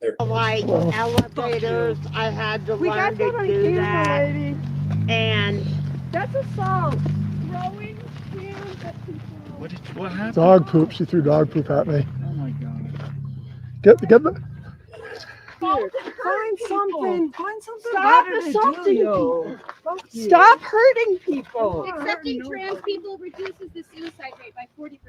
There. Like elevators, I had to learn to do that. Lady. And That's assault. Throwing cans at people. What happened? Dog poop. She threw dog poop at me. Oh my God. Get the. Here, find something. Find something Stop better to assaulting do, people. Fuck you. Stop hurting people. Accepting trans people reduces the suicide rate by 40%.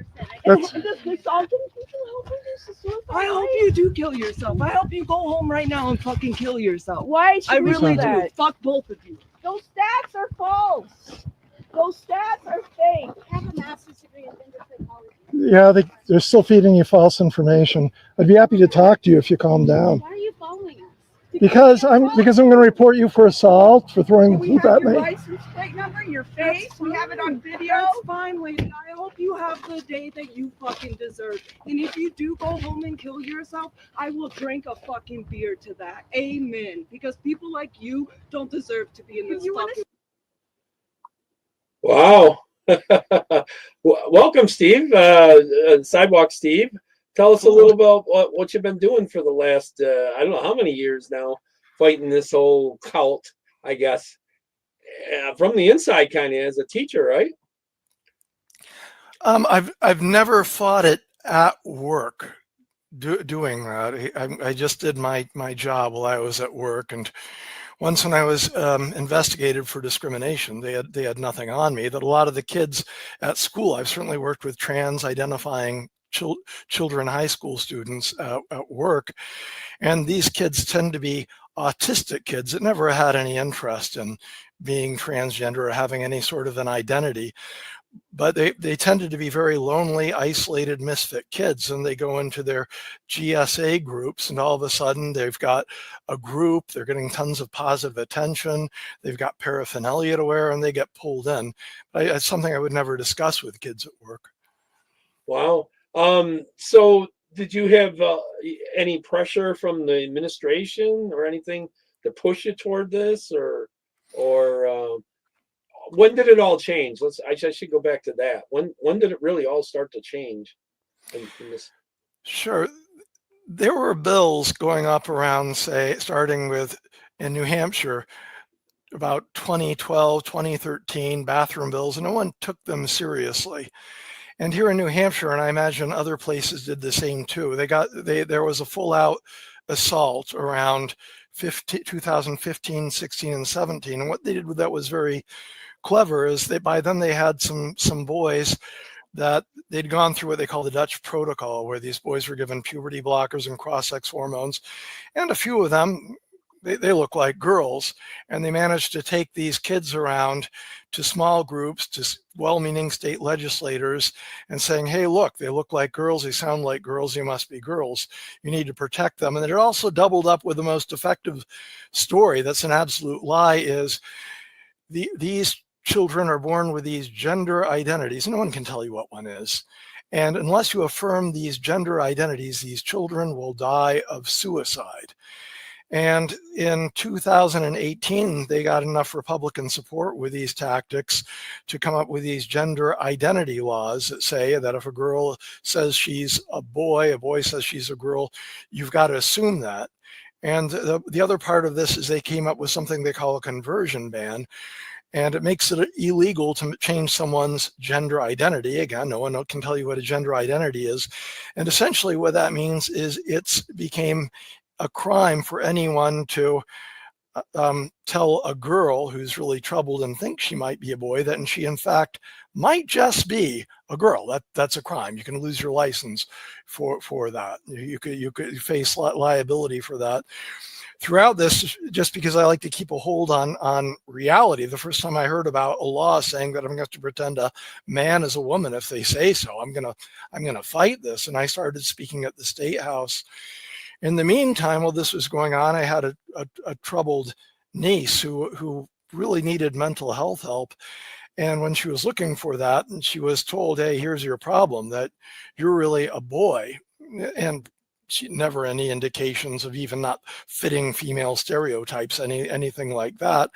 That's- Does assaulting people help reduce the suicide I hope rate? you do kill yourself. I hope you go home right now and fucking kill yourself. Why should I we really do do. that? Fuck both of you. Those stats are false. Those stats are fake. I have a master's degree in gender psychology. Yeah, they're still feeding you false information. I'd be happy to talk to you if you calm down. Why are you following us? Because I'm going to report you for assault for throwing We poop have at your me. license plate number, your face. We have it on video. That's fine, lady. I hope you have the day that you fucking deserve. And if you do go home and kill yourself, I will drink a fucking beer to that. Amen. Because people like you don't deserve to be in this fucking. Wow. Welcome, Steve. Sidewalk Steve. Tell us a little about what you've been doing for the last, I don't know how many years now, fighting this whole cult, I guess. From the inside, kind of, as a teacher, right? I've never fought it at work doing that. I just did my job while I was at work, and once when I was investigated for discrimination, they had nothing on me. That a lot of the kids at school, I've certainly worked with trans identifying children, high school students at work, and these kids tend to be autistic kids that never had any interest in being transgender or having any sort of an identity. But they tended to be very lonely, isolated, misfit kids, and they go into their GSA groups, and all of a sudden they've got a group, they're getting tons of positive attention, they've got paraphernalia to wear, and they get pulled in. It's something I would never discuss with kids at work. Wow. So did you have any pressure from the administration or anything to push you toward this, or when did it all change? I should go back to that. When did it really all start to change in this? Sure. There were bills going up around, say, starting with in New Hampshire, about 2012, 2013, bathroom bills, and no one took them seriously. And here in New Hampshire, and I imagine other places did the same too, there was a full out assault around 2015, 16, and 17. And what they did with that was very clever, is that by then they had some boys that they'd gone through what they call the Dutch protocol, where these boys were given puberty blockers and cross-sex hormones. And a few of them, they look like girls, and they managed to take these kids around to small groups, to well-meaning state legislators, and saying, hey, look, they look like girls, they sound like girls, they must be girls. You need to protect them. And it also doubled up with the most effective story that's an absolute lie, is these children are born with these gender identities. No one can tell you what one is. And unless you affirm these gender identities, these children will die of suicide. And in 2018, they got enough Republican support with these tactics to come up with these gender identity laws that say that if a girl says she's a boy says she's a girl, you've got to assume that. And the other part of this is they came up with something they call a conversion ban. And it makes it illegal to change someone's gender identity. Again, no one can tell you what a gender identity is. And essentially what that means is it's became a crime for anyone to tell a girl who's really troubled and thinks she might be a boy that she in fact might just be a girl. That's a crime. You can lose your license for that. You could face liability for that. Throughout this, just because I like to keep a hold on reality, the first time I heard about a law saying that I'm going to have to pretend a man is a woman if they say so, I'm gonna fight this. And I started speaking at the State House. In the meantime, while this was going on, I had a troubled niece who really needed mental health help. And when she was looking for that, and she was told, hey, here's your problem, that you're really a boy. And she never any indications of even not fitting female stereotypes, anything like that.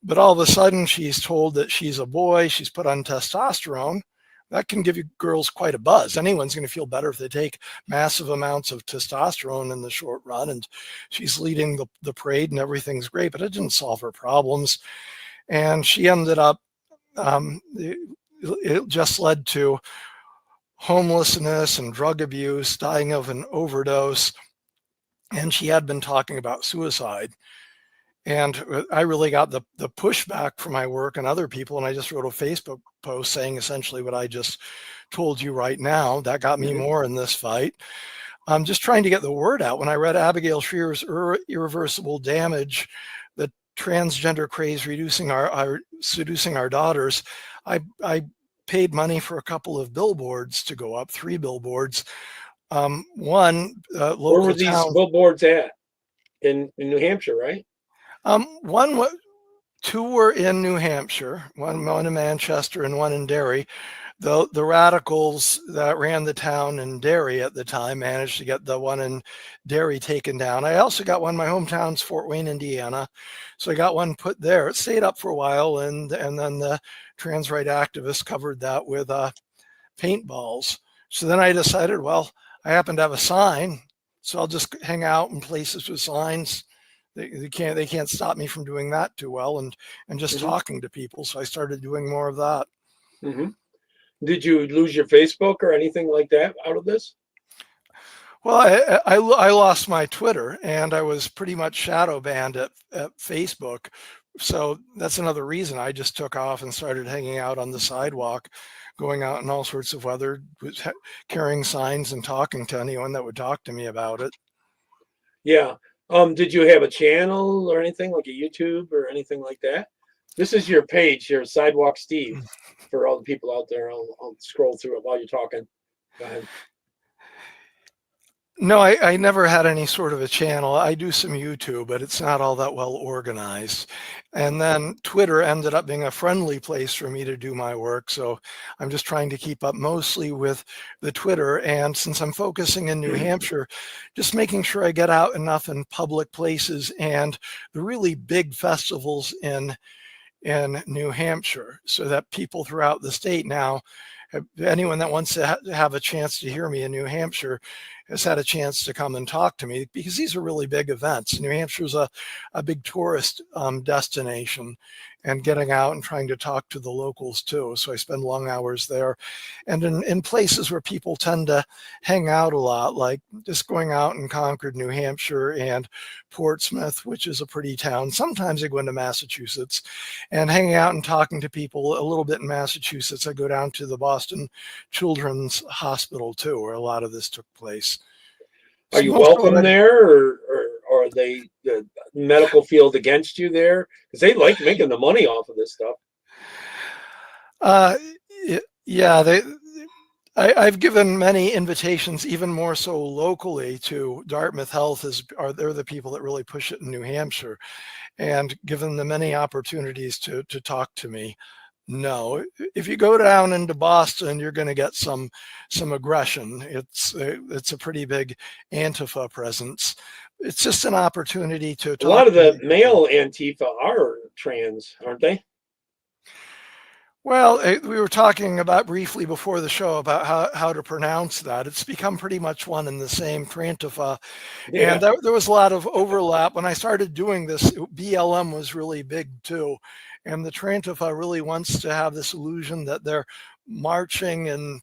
But all of a sudden she's told that she's a boy, she's put on testosterone. that can give you girls quite a buzz. Anyone's going to feel better if they take massive amounts of testosterone in the short run. And she's leading the parade and everything's great, but it didn't solve her problems. And she ended up, it just led to homelessness and drug abuse, dying of an overdose. And she had been talking about suicide. And I really got the pushback from my work and other people. And I just wrote a Facebook post saying essentially what I just told you right now. That got me more in this fight. I'm just trying to get the word out. When I read Abigail Shrier's Irreversible Damage, the transgender craze seducing our daughters, I paid money for a couple of billboards to go up, 3 billboards. One local Where were these billboards at? In New Hampshire, right? Two were in New Hampshire, one in Manchester and one in Derry. The radicals that ran the town in Derry at the time managed to get the one in Derry taken down. I also got one, my hometown's Fort Wayne, Indiana. So I got one put there. It stayed up for a while, and then the trans right activists covered that with paintballs. So then I decided, well, I happen to have a sign, so I'll just hang out in places with signs. They can't stop me from doing that too well, and just talking to people. So I started doing more of that. Did you lose your Facebook or anything like that out of this? Well, I lost my Twitter, and I was pretty much shadow banned at Facebook. So that's another reason I just took off and started hanging out on the sidewalk, going out in all sorts of weather, carrying signs and talking to anyone that would talk to me about it. Yeah. Did you have a channel or anything like a YouTube or anything like that? This is your page here, Sidewalk Steve, for all the people out there. I'll scroll through it while you're talking. Go ahead. No, I never had any sort of a channel. I do some YouTube, but it's not all that well organized. And then Twitter ended up being a friendly place for me to do my work. So I'm just trying to keep up mostly with the Twitter. And since I'm focusing in New Hampshire, just making sure I get out enough in public places and the really big festivals in New Hampshire, so that people throughout the state now, anyone that wants to have a chance to hear me in New Hampshire has had a chance to come and talk to me, because these are really big events. New Hampshire's a big tourist destination, and getting out and trying to talk to the locals too. So I spend long hours there, and in places where people tend to hang out a lot, like just going out in Concord, New Hampshire, and Portsmouth, which is a pretty town. Sometimes I go into Massachusetts and hanging out and talking to people a little bit in Massachusetts. I go down to the Boston Children's Hospital too, where a lot of this took place. Are you welcome there, or are they the medical field against you there? Because they like making the money off of this stuff. Yeah, I've given many invitations, even more so locally, to Dartmouth Health. They're the people that really push it in New Hampshire, and given them many opportunities to talk to me. No, if you go down into Boston, you're going to get some aggression. It's a pretty big Antifa presence. It's just an opportunity to talk. A lot of the male Antifa are trans, aren't they? Well, we were talking about briefly before the show about how to pronounce that. It's become pretty much one and the same, Trantifa. Yeah. And there was a lot of overlap. When I started doing this, BLM was really big too. And the Trantifa really wants to have this illusion that they're marching in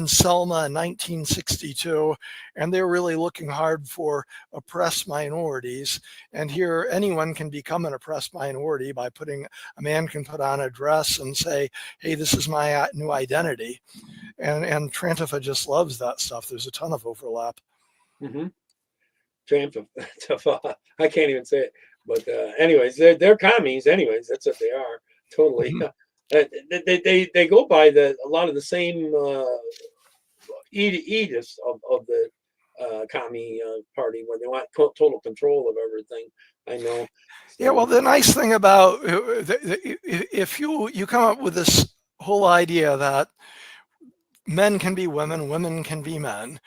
Selma in 1962, and they're really looking hard for oppressed minorities. And here anyone can become an oppressed minority by a man can put on a dress and say, hey, this is my new identity. And Trantifa just loves that stuff. There's a ton of overlap. Trantifa, I can't even say it. But anyways, they're commies. Anyways, that's what they are. Totally. They go by a lot of the same edicts of the commie party, when they want total control of everything. I know. So, yeah. Well, the nice thing about if you come up with this whole idea that men can be women, women can be men.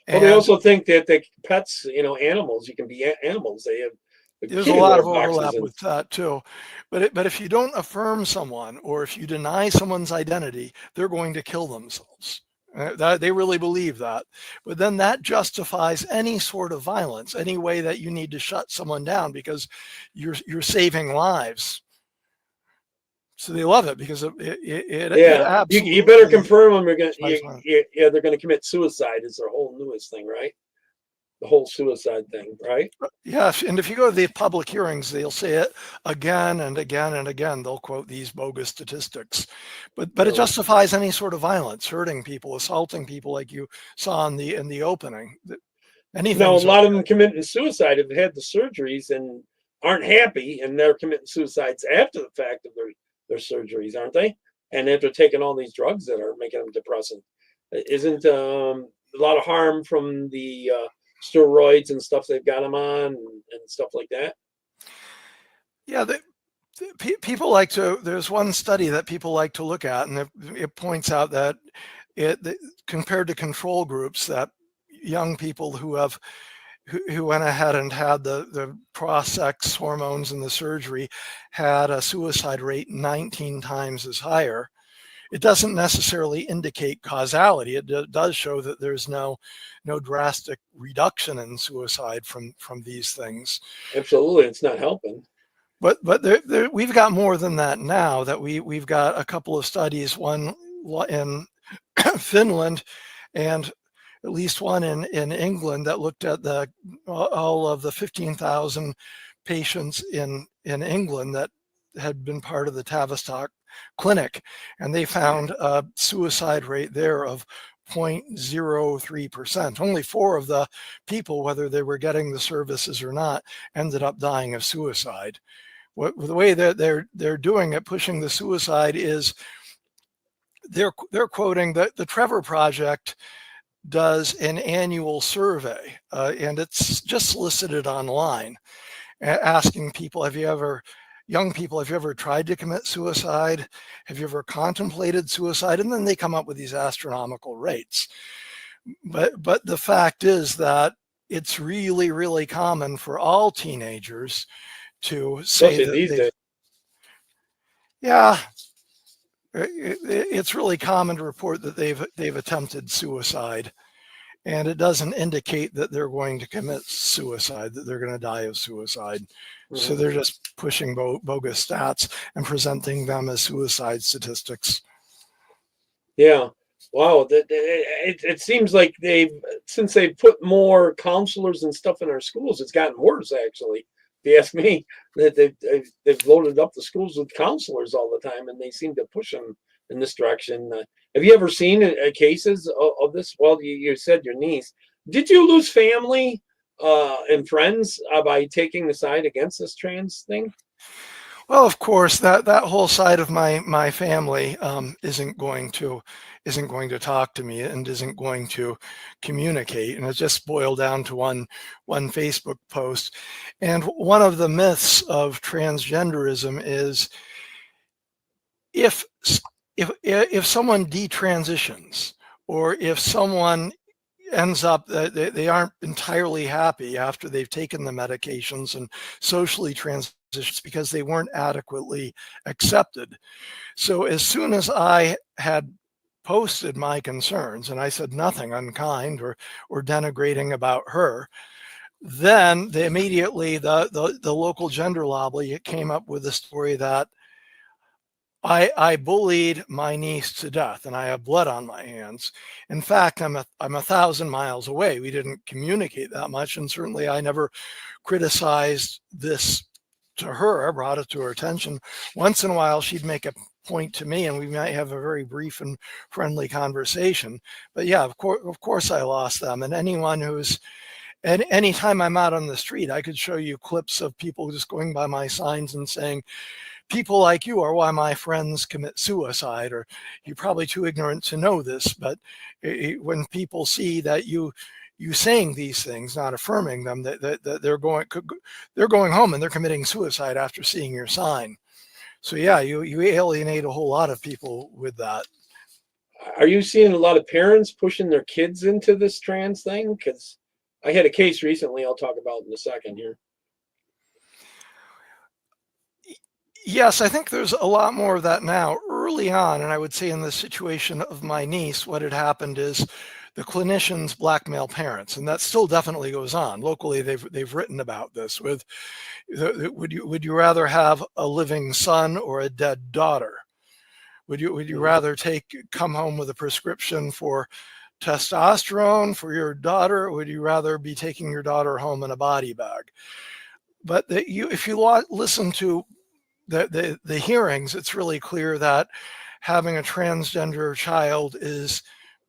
Well, they also think that the pets, animals, you can be animals. They have There's a lot of boxes overlap and- with that too. But if you don't affirm someone or if you deny someone's identity, they're going to kill themselves. They really believe that. But then that justifies any sort of violence, any way that you need to shut someone down because you're saving lives. So they love it because it absolutely. You better confirm them. They're going to commit suicide. Is their whole newest thing, right? The whole suicide thing, right? Yeah, and if you go to the public hearings, they'll say it again and again and again. They'll quote these bogus statistics, but it justifies any sort of violence, hurting people, assaulting people, like you saw in the opening. Anything. No, a lot of them committing suicide have had the surgeries and aren't happy, and they're committing suicides after the fact of their surgeries, aren't they? And after taking all these drugs that are making them depressing, isn't a lot of harm from the steroids and stuff they've got them on and stuff like that? Yeah, people like to. There's one study that people like to look at, and it points out that compared to control groups, that young people who went ahead and had the cross-sex hormones and the surgery had a suicide rate 19 times as higher. It doesn't necessarily indicate causality. It does show that there's no drastic reduction in suicide from these things. Absolutely, it's not helping. But we've got more than that now. That we've got a couple of studies, one in Finland and at least one in England, that looked at all of the 15,000 patients in England that had been part of the Tavistock clinic, and they found a suicide rate there of 0.03%. Only 4 of the people, whether they were getting the services or not, ended up dying of suicide. The way that they're doing it, pushing the suicide, is they're quoting the Trevor Project does an annual survey, and it's just solicited online, asking people, young people, have you ever tried to commit suicide? Have you ever contemplated suicide? And then they come up with these astronomical rates. But the fact is that it's really, really common for all teenagers to say that these days. Yeah, it's really common to report that they've attempted suicide, and it doesn't indicate that they're going to commit suicide, that they're going to die of suicide. Mm-hmm. So they're just pushing bogus stats and presenting them as suicide statistics. Yeah. Wow. It seems like since they've put more counselors and stuff in our schools, it's gotten worse, actually. If you ask me, that they've loaded up the schools with counselors all the time, and they seem to push them in this direction. Have you ever seen cases of this? Well, you said your niece. Did you lose family and friends by taking the side against this trans thing? Well, of course, that whole side of my family isn't going to talk to me and isn't going to communicate, and it just boiled down to one Facebook post. And one of the myths of transgenderism is if someone detransitions, or if someone ends up they aren't entirely happy after they've taken the medications and socially transitions because they weren't adequately accepted. So as soon as I had posted my concerns, and I said nothing unkind or denigrating about her, then immediately the local gender lobby came up with a story that I bullied my niece to death, and I have blood on my hands. In fact, I'm 1,000 miles away. We didn't communicate that much, and certainly I never criticized this to her. I brought it to her attention. Once in a while, she'd make a point to me, and we might have a very brief and friendly conversation. But yeah, of course, I lost them. And anytime I'm out on the street, I could show you clips of people just going by my signs and saying, "People like you are why my friends commit suicide," or "You're probably too ignorant to know this." But when people see that you saying these things, not affirming them, that they're going home and they're committing suicide after seeing your sign. So yeah, you alienate a whole lot of people with that. Are you seeing a lot of parents pushing their kids into this trans thing? Because I had a case recently I'll talk about in a second here. Yes, I think there's a lot more of that now. Early on, and I would say in the situation of my niece, what had happened is the clinicians blackmail parents, and that still definitely goes on. Locally, they've written about this. With would you rather have a living son or a dead daughter? Would you rather come home with a prescription for testosterone for your daughter, or would you rather be taking your daughter home in a body bag? But if you listen to the hearings, it's really clear that having a transgender child is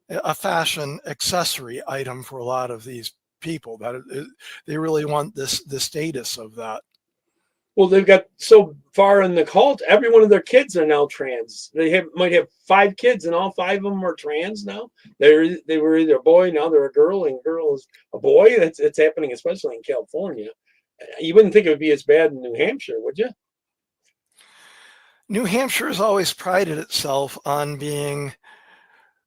a fashion accessory item for a lot of these people. They really want the status of that. Well, they've got so far in the cult, every one of their might are trans. Might have 5 kids, and all 5 of them are trans now. They were either a boy, now they're a girl, and girl is a boy. It's happening, especially in California. You wouldn't think it would be as bad in New Hampshire, would you? New Hampshire has always prided itself on being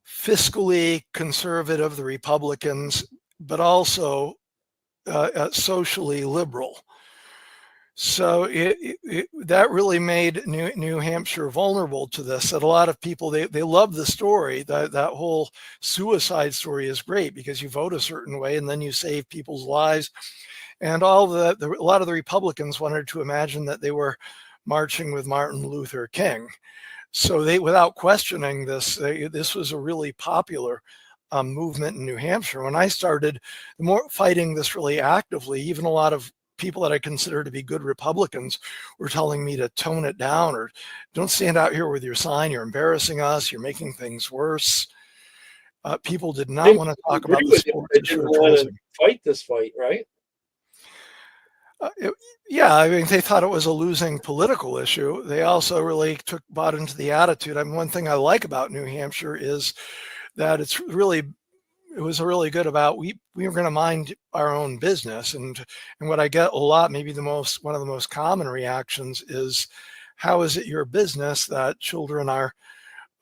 fiscally conservative, the Republicans, but also socially liberal. So that really made New Hampshire vulnerable to this. That a lot of people, they love the story. That whole suicide story is great because you vote a certain way and then you save people's lives. And a lot of the Republicans wanted to imagine that they were marching with Martin Luther King. So without questioning this, this was a really popular movement in New Hampshire. When I started fighting this really actively, even a lot of people that I consider to be good Republicans were telling me to tone it down, or don't stand out here with your sign. You're embarrassing us. You're making things worse. People did not want to talk about the sports. They didn't want to fight this fight, right? Yeah, I mean, they thought it was a losing political issue. They also really bought into the attitude. I mean, one thing I like about New Hampshire is that it was really good about we were going to mind our own business. And what I get a lot, maybe one of the most common reactions is, how is it your business that children are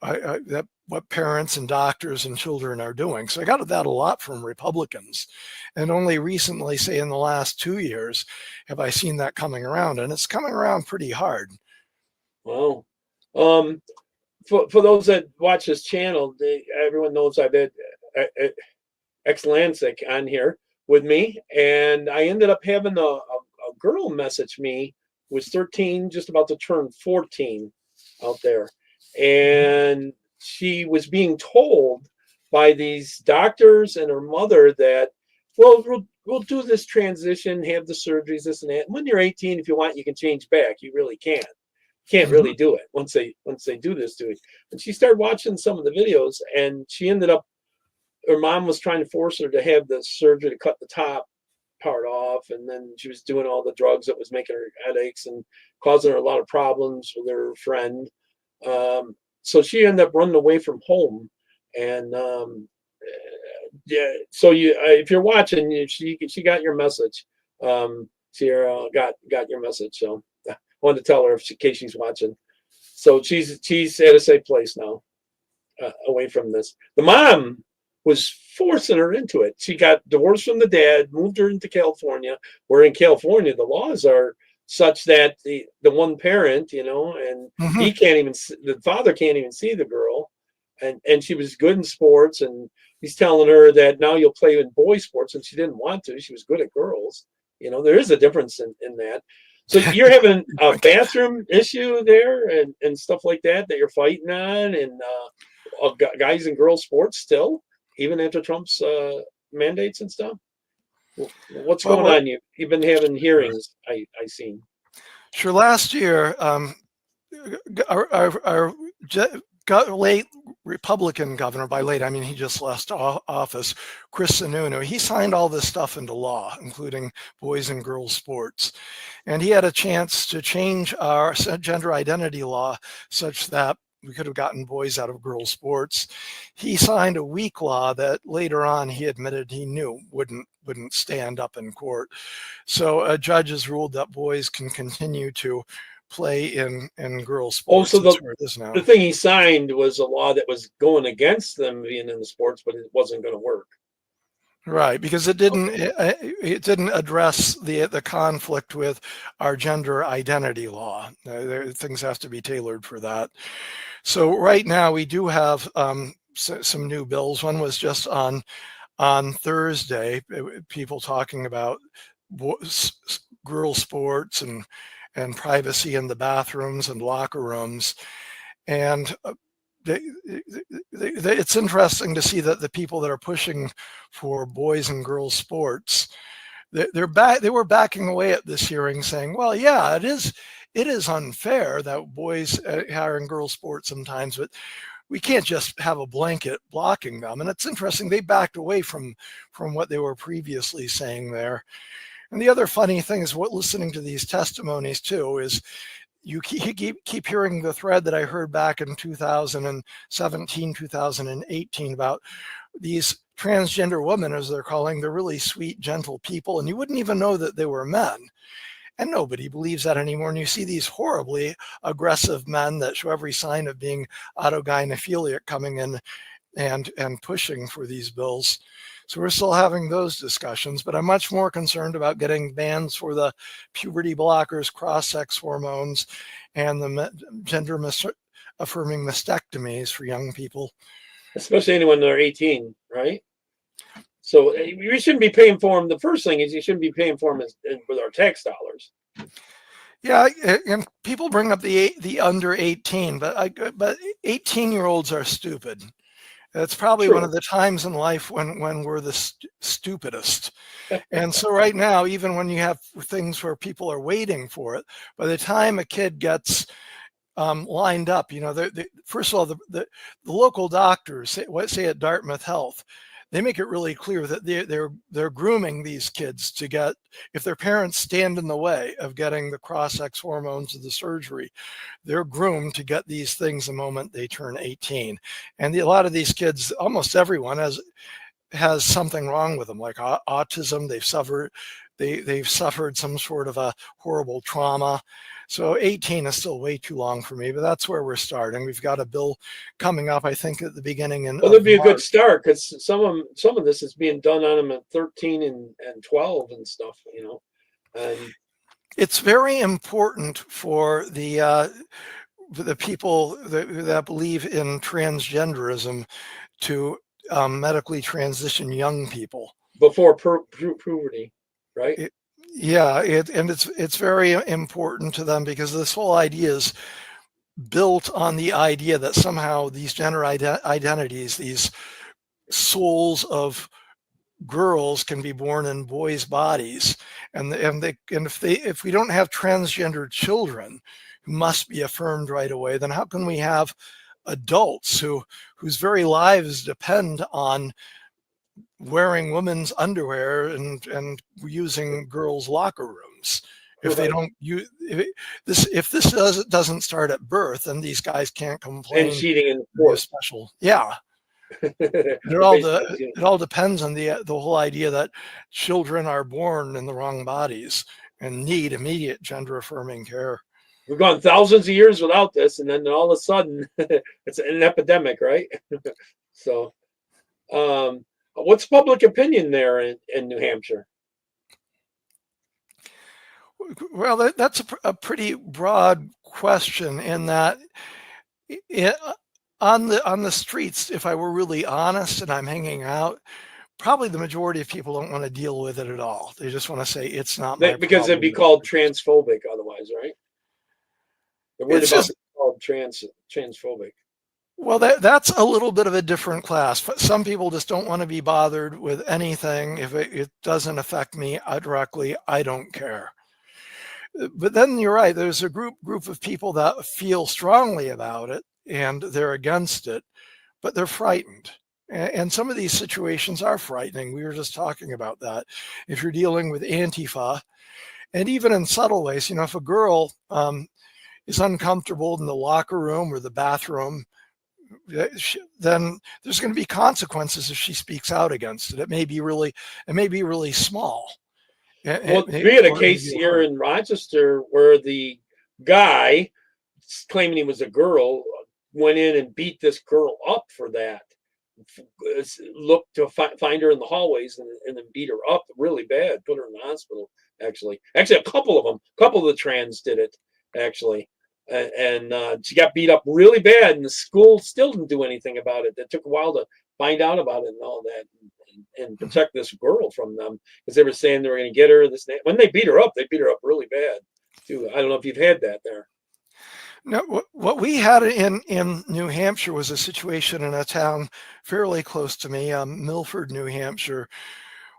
that what parents and doctors and children are doing? So I got that a lot from Republicans, and only recently, say in the last 2 years, have I seen that coming around, and it's coming around pretty hard. Wow. For those that watch this channel, everyone knows I've had ex-Lancic on here with me, and I ended up having a girl message me, who was 13, just about to turn 14 out there. And she was being told by these doctors and her mother that, well, we'll do this transition, have the surgeries, this and that. And when you're 18, if you want, you can change back. You really can't. Can't really do it once they do this to it. And she started watching some of the videos, and she ended up, her mom was trying to force her to have the surgery to cut the top part off, and then she was doing all the drugs that was making her headaches and causing her a lot of problems with her friend. So she ended up running away from home, and yeah. So if you're watching, she got your message. Sierra got your message. So I wanted to tell her in case she's watching. So she's at a safe place now, away from this. The mom was forcing her into it. She got divorced from the dad, moved her into California, where in California the laws are such that the one parent, and he can't even, the father can't even see the girl, and she was good in sports, and he's telling her that now you'll play in boy sports, and she didn't want to. She was good at girls. There is a difference in that. So you're having a bathroom issue there and stuff like that you're fighting on, and guys and girls sports still, even after Trump's mandates and stuff. What's going on? You've been having hearings, I seen. Sure. Last year, our late Republican governor, by late I mean he just left office, Chris Sununu, he signed all this stuff into law, including boys and girls sports. And he had a chance to change our gender identity law such that we could have gotten boys out of girls sports. He signed a weak law that later on he admitted he knew wouldn't stand up in court. So judges ruled that boys can continue to play in girls sports. So the thing he signed was a law that was going against them being in the sports, but it wasn't going to work. Right, because it didn't address the conflict with our gender identity law. Things have to be tailored for that. So right now we do have some new bills. One was just on Thursday. People talking about girl sports and privacy in the bathrooms and locker rooms, and it's interesting to see that the people that are pushing for boys and girls sports, they were backing away at this hearing, saying, well, yeah, it is unfair that boys are in girls sports sometimes, but we can't just have a blanket blocking them. And it's interesting, they backed away from what they were previously saying there. And the other funny thing is, what listening to these testimonies too is, you keep hearing the thread that I heard back in 2017, 2018 about these transgender women, as they're calling, they're really sweet, gentle people, and you wouldn't even know that they were men. And nobody believes that anymore. And you see these horribly aggressive men that show every sign of being autogynephilic coming in and pushing for these bills. So we're still having those discussions, but I'm much more concerned about getting bans for the puberty blockers, cross-sex hormones, and the gender affirming mastectomies for young people. Especially anyone that are 18, right? So we shouldn't be paying for them. The first thing is you shouldn't be paying for them with our tax dollars. Yeah, and people bring up the under 18, but 18-year-olds are stupid. It's probably True. one of the times in life when we're the stupidest. And so right now, even when you have things where people are waiting for it, by the time a kid gets lined up, first of all, the local doctors, say at Dartmouth Health, they make it really clear that they're grooming these kids to get, if their parents stand in the way of getting the cross-sex hormones or the surgery, they're groomed to get these things the moment they turn 18. And a lot of these kids, almost everyone has something wrong with them, like autism. They've suffered some sort of a horrible trauma. So 18 is still way too long for me, but that's where we're starting. We've got a bill coming up, I think, at the beginning. Well, that'd be a good start, because some of this is being done on them at 13 and 12 and stuff, And it's very important for the people that believe in transgenderism to medically transition young people before puberty, right? It's very important to them, because this whole idea is built on the idea that somehow these gender identities, these souls of girls, can be born in boys' bodies, and if we don't have transgender children who must be affirmed right away, then how can we have adults whose very lives depend on wearing women's underwear and using girls' locker rooms? If they don't use if this doesn't start at birth, then these guys can't complain. And cheating in sports, special, yeah. It all depends on the whole idea that children are born in the wrong bodies and need immediate gender affirming care. We've gone thousands of years without this, and then all of a sudden it's an epidemic, right? So, what's public opinion there in New Hampshire? Well, that's a pretty broad question, in that on the streets, if I were really honest and I'm hanging out, probably the majority of people don't want to deal with it at all. They just want to say it's not my because problem. it'd be called transphobic otherwise, right? The word about it's called transphobic. Well, that's a little bit of a different class. Some people just don't want to be bothered with anything. If it doesn't affect me directly, I don't care. But then you're right, there's a group of people that feel strongly about it and they're against it, but they're frightened. And some of these situations are frightening. We were just talking about that. If you're dealing with Antifa, and even in subtle ways, if a girl is uncomfortable in the locker room or the bathroom, then there's going to be consequences if she speaks out against it. It may be really small. Well, we had a case here in Rochester where the guy claiming he was a girl went in and beat this girl up for that. look to find her in the hallways and then beat her up really bad, put her in the hospital. Actually, a couple of the trans did it actually, and she got beat up really bad, and the school still didn't do anything about it. It took a while to find out about it and all that, and protect this girl from them, because they were saying they were going to get her. When they beat her up really bad too. I don't know if you've had that there. No, what we had in New Hampshire was a situation in a town fairly close to me, Milford, New Hampshire,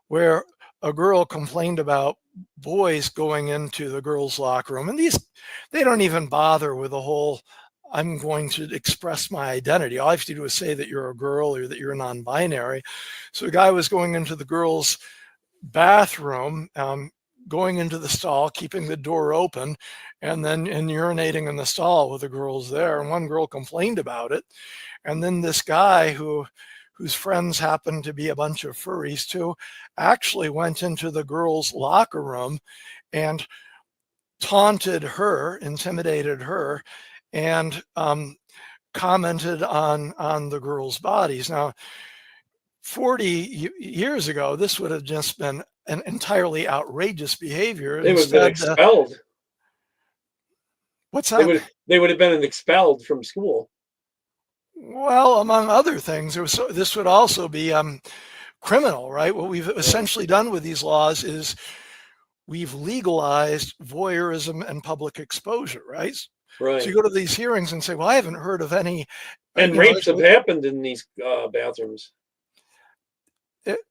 where a girl complained about boys going into the girls' locker room. And they don't even bother with the whole, I'm going to express my identity. All I have to do is say that you're a girl or that you're non-binary. So a guy was going into the girls' bathroom, going into the stall, keeping the door open, and urinating in the stall with the girls there. And one girl complained about it. And then this guy whose friends happened to be a bunch of furries too, actually went into the girls' locker room and taunted her, intimidated her, and commented on the girls' bodies. Now, 40 years ago, this would have just been an entirely outrageous behavior. They would have been expelled. What's that? They would have been expelled from school. Well, among other things, this would also be criminal, right? What we've essentially done with these laws is we've legalized voyeurism and public exposure, right? Right. So you go to these hearings and say, well, I haven't heard of any. And rapes have happened in these bathrooms.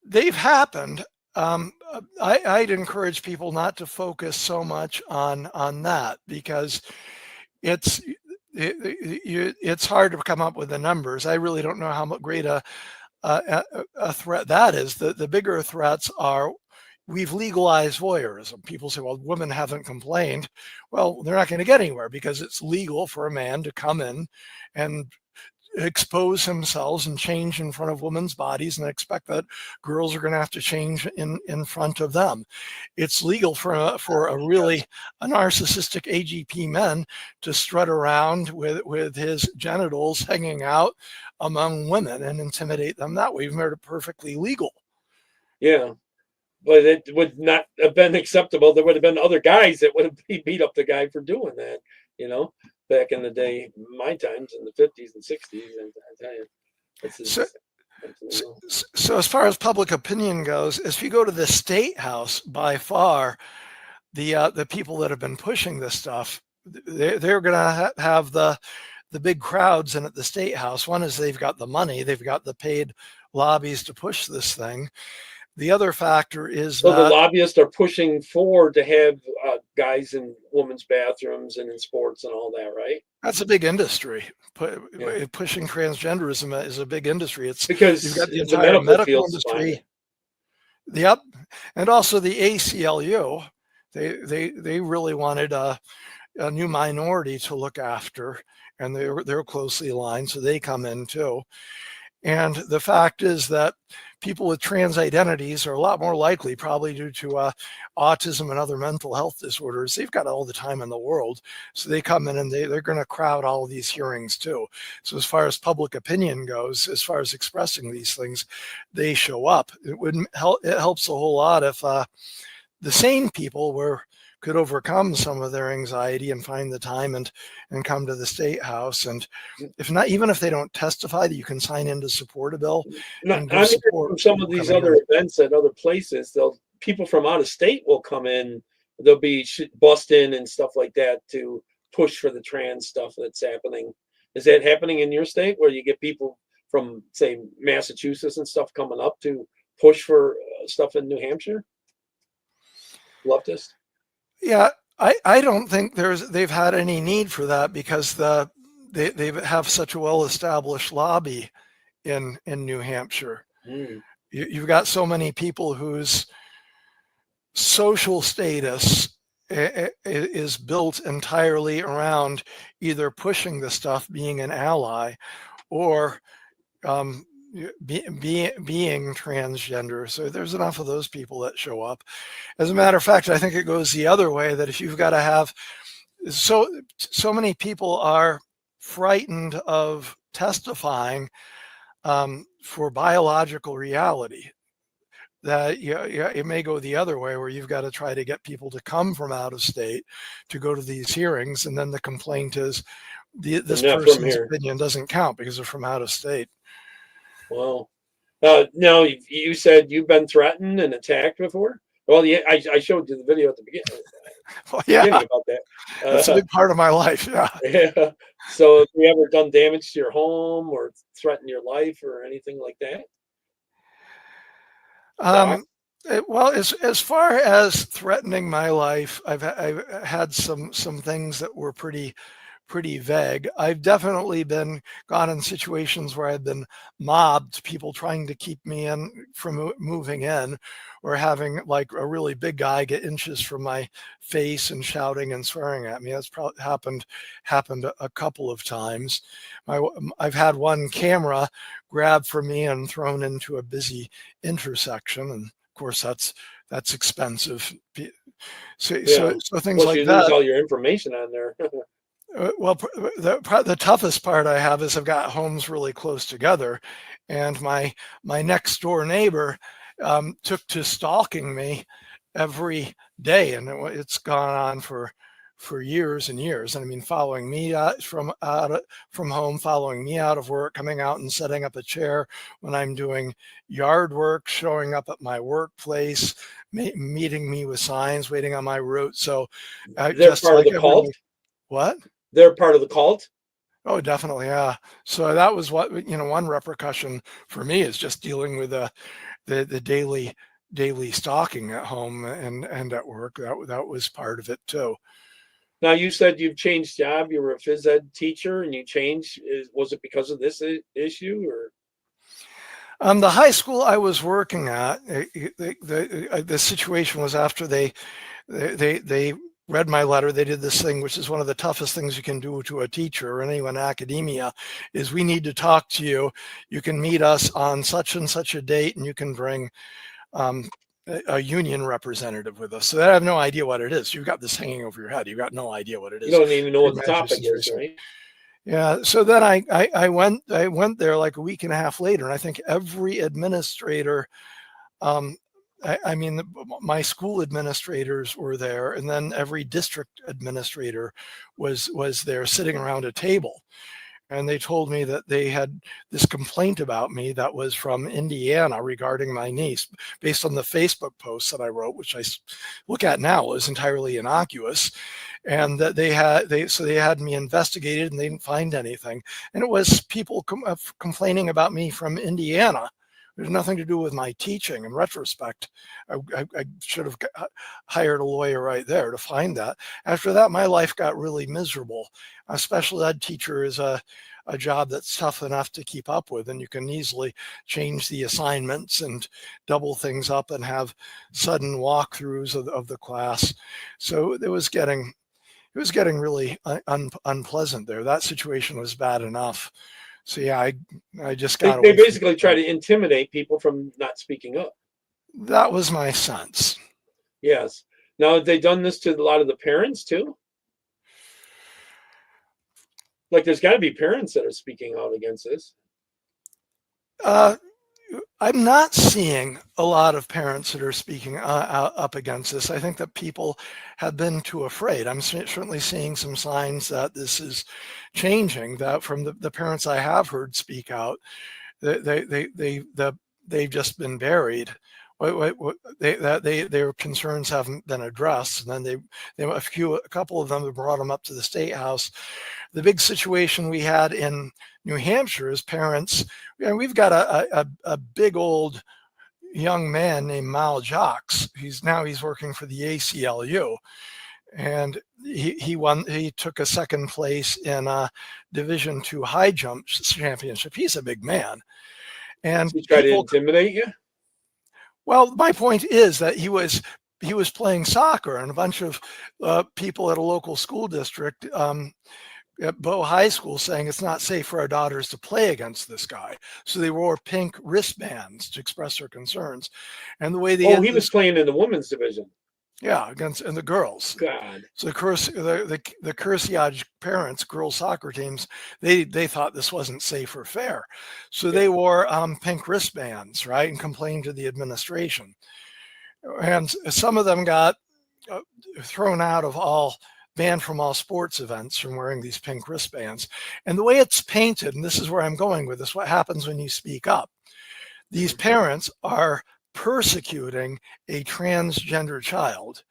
They've happened. I'd encourage people not to focus so much on that, because it's hard to come up with the numbers. I really don't know how great a threat that is. The bigger threats are, we've legalized voyeurism. People say, well, women haven't complained. Well, they're not going to get anywhere, because it's legal for a man to come in and expose themselves and change in front of women's bodies and expect that girls are going to have to change in front of them. It's legal for a narcissistic AGP man to strut around with his genitals hanging out among women and intimidate them that way. We've made it perfectly legal. Yeah, but it would not have been acceptable. There would have been other guys that would have beat up the guy for doing that, back in the day, my times in the 50s and 60s, and I tell you. So as far as public opinion goes, if you go to the State House, by far, the people that have been pushing this stuff, they're going to have the big crowds in at the State House. One is they've got the money, they've got the paid lobbies to push this thing. The other factor is the lobbyists are pushing to have guys in women's bathrooms and in sports and all that, right? That's a big industry. Pushing transgenderism is a big industry. It's because you've got the entire medical industry. Yep, and also the ACLU. They really wanted a new minority to look after, and they're closely aligned, so they come in too. And the fact is that people with trans identities are a lot more likely, probably due to autism and other mental health disorders. They've got all the time in the world. So they come in and they're going to crowd all of these hearings too. So as far as public opinion goes, as far as expressing these things, they show up. It helps a whole lot if the sane people could overcome some of their anxiety and find the time and come to the State House. And if not, even if they don't testify, that you can sign in to support a bill. From some of these other events at other places, people from out of state will come in. They'll be bust in and stuff like that to push for the trans stuff that's happening. Is that happening in your state, where you get people from, say, Massachusetts and stuff coming up to push for stuff in New Hampshire? Leftist? Yeah, I don't think they've had any need for that, because they have such a well-established lobby in New Hampshire. You've got so many people whose social status is built entirely around either pushing the stuff, being an ally, or being transgender. So there's enough of those people that show up. As a matter of fact, I think it goes the other way, that if you've got to have so many people are frightened of testifying, for biological reality. That it may go the other way, where you've got to try to get people to come from out of state to go to these hearings, and then the complaint is this They're not from person's here. opinion doesn't count because they're from out of state. Well, now you said you've been threatened and attacked before. Well, yeah, I showed you the video at the beginning. Well, yeah, About that. that's a big part of my life. Yeah. Yeah. So, have you ever done damage to your home or threatened your life or anything like that? Well, as far as threatening my life, I've had some things that were pretty vague. I've definitely gone in situations where I've been mobbed, people trying to keep me in from moving in, or having like a really big guy get inches from my face and shouting and swearing at me. That's probably happened a couple of times. I've had one camera grabbed from me and thrown into a busy intersection, and of course that's expensive. So things Plus, like you that. lose all your information on there. Well, the toughest part I have is I've got homes really close together, and my next door neighbor took to stalking me every day, and it's gone on for years and years. And I mean, following me from home, following me out of work, coming out and setting up a chair when I'm doing yard work, showing up at my workplace, meeting me with signs, waiting on my route. So They're just part like of the cult. What? They're part of the cult. Oh, definitely, yeah. So that was what, one repercussion for me is just dealing with the daily stalking at home and at work. That was part of it too. Now, you said you've changed job. You were a phys ed teacher, and you changed. Was it because of this issue, or? The high school I was working at, the situation was after they read my letter. They did this thing, which is one of the toughest things you can do to a teacher or anyone in academia, is we need to talk to you. You can meet us on such and such a date, and you can bring a union representative with us. So I have no idea what it is. You've got this hanging over your head. You've got no idea what it is. You don't even know what the topic is, right? Yeah. So then I went there like a week and a half later, and I think every administrator, I mean, my school administrators were there, and then every district administrator was there sitting around a table. And they told me that they had this complaint about me that was from Indiana regarding my niece, based on the Facebook posts that I wrote, which I look at now as entirely innocuous. And that they had me investigated, and they didn't find anything. And it was people complaining about me from Indiana. There's nothing to do with my teaching. In retrospect, I should have hired a lawyer right there to find that. After that, my life got really miserable. A special ed teacher is a job that's tough enough to keep up with, and you can easily change the assignments and double things up and have sudden walkthroughs of the class. So it was getting really unpleasant there. That situation was bad enough. So yeah, I just got. They basically try to intimidate people from not speaking up. That was my sense. Yes. Now, have they done this to a lot of the parents too? Like, there's got to be parents that are speaking out against this. I'm not seeing a lot of parents that are speaking up against this. I think that people have been too afraid. I'm certainly seeing some signs that this is changing, that from the parents I have heard speak out, they've just been buried. Their concerns haven't been addressed, and then a couple of them have brought them up to the State House. The big situation we had in New Hampshire is parents, and we've got a big old young man named Mal Jacques. He's working for the ACLU, and he took a second place in a Division II high jump championship. He's a big man, and he tried to intimidate you. Well, my point is that he was playing soccer, and a bunch of people at a local school district at Bow High School saying it's not safe for our daughters to play against this guy. So they wore pink wristbands to express their concerns. And the way he was playing in the women's division. Yeah, against and the girls. God. So the Cursiage parents, girls soccer teams, they thought this wasn't safe or fair, so they wore pink wristbands, right, and complained to the administration. And some of them got thrown out of banned from all sports events from wearing these pink wristbands. And the way it's painted, and this is where I'm going with this, what happens when you speak up? These parents are persecuting a transgender child.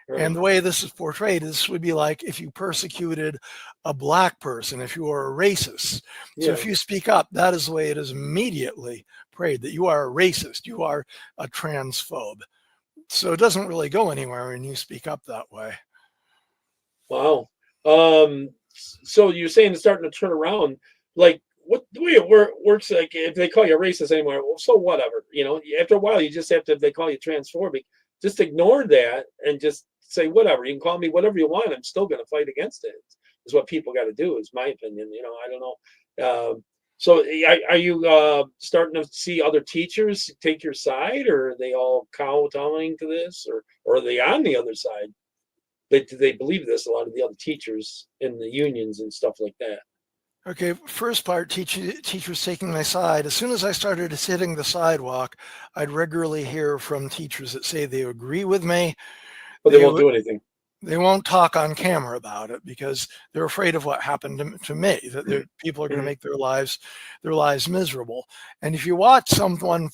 Right. And the way this is portrayed, this would be like if you persecuted a black person, if you were a racist. So if you speak up, that is the way it is immediately portrayed, that you are a racist, you are a transphobe. So it doesn't really go anywhere when you speak up that way. Wow. So you're saying it's starting to turn around. Like, what the way it works, like if they call you a racist anymore, well, so whatever. You know, after a while, you just have to, if they call you transphobic, just ignore that and just say, whatever. You can call me whatever you want. I'm still going to fight against it. Is what people got to do, is my opinion. You know, I don't know. So are you starting to see other teachers take your side, or are they all kowtowing to this, or are they on the other side? They believe this, a lot of the other teachers in the unions and stuff like that. Okay, first part, teachers taking my side. As soon as I started hitting the sidewalk, I'd regularly hear from teachers that say they agree with me. But they won't do anything. They won't talk on camera about it because they're afraid of what happened to me, that people are going to make their lives miserable. And if you watch someone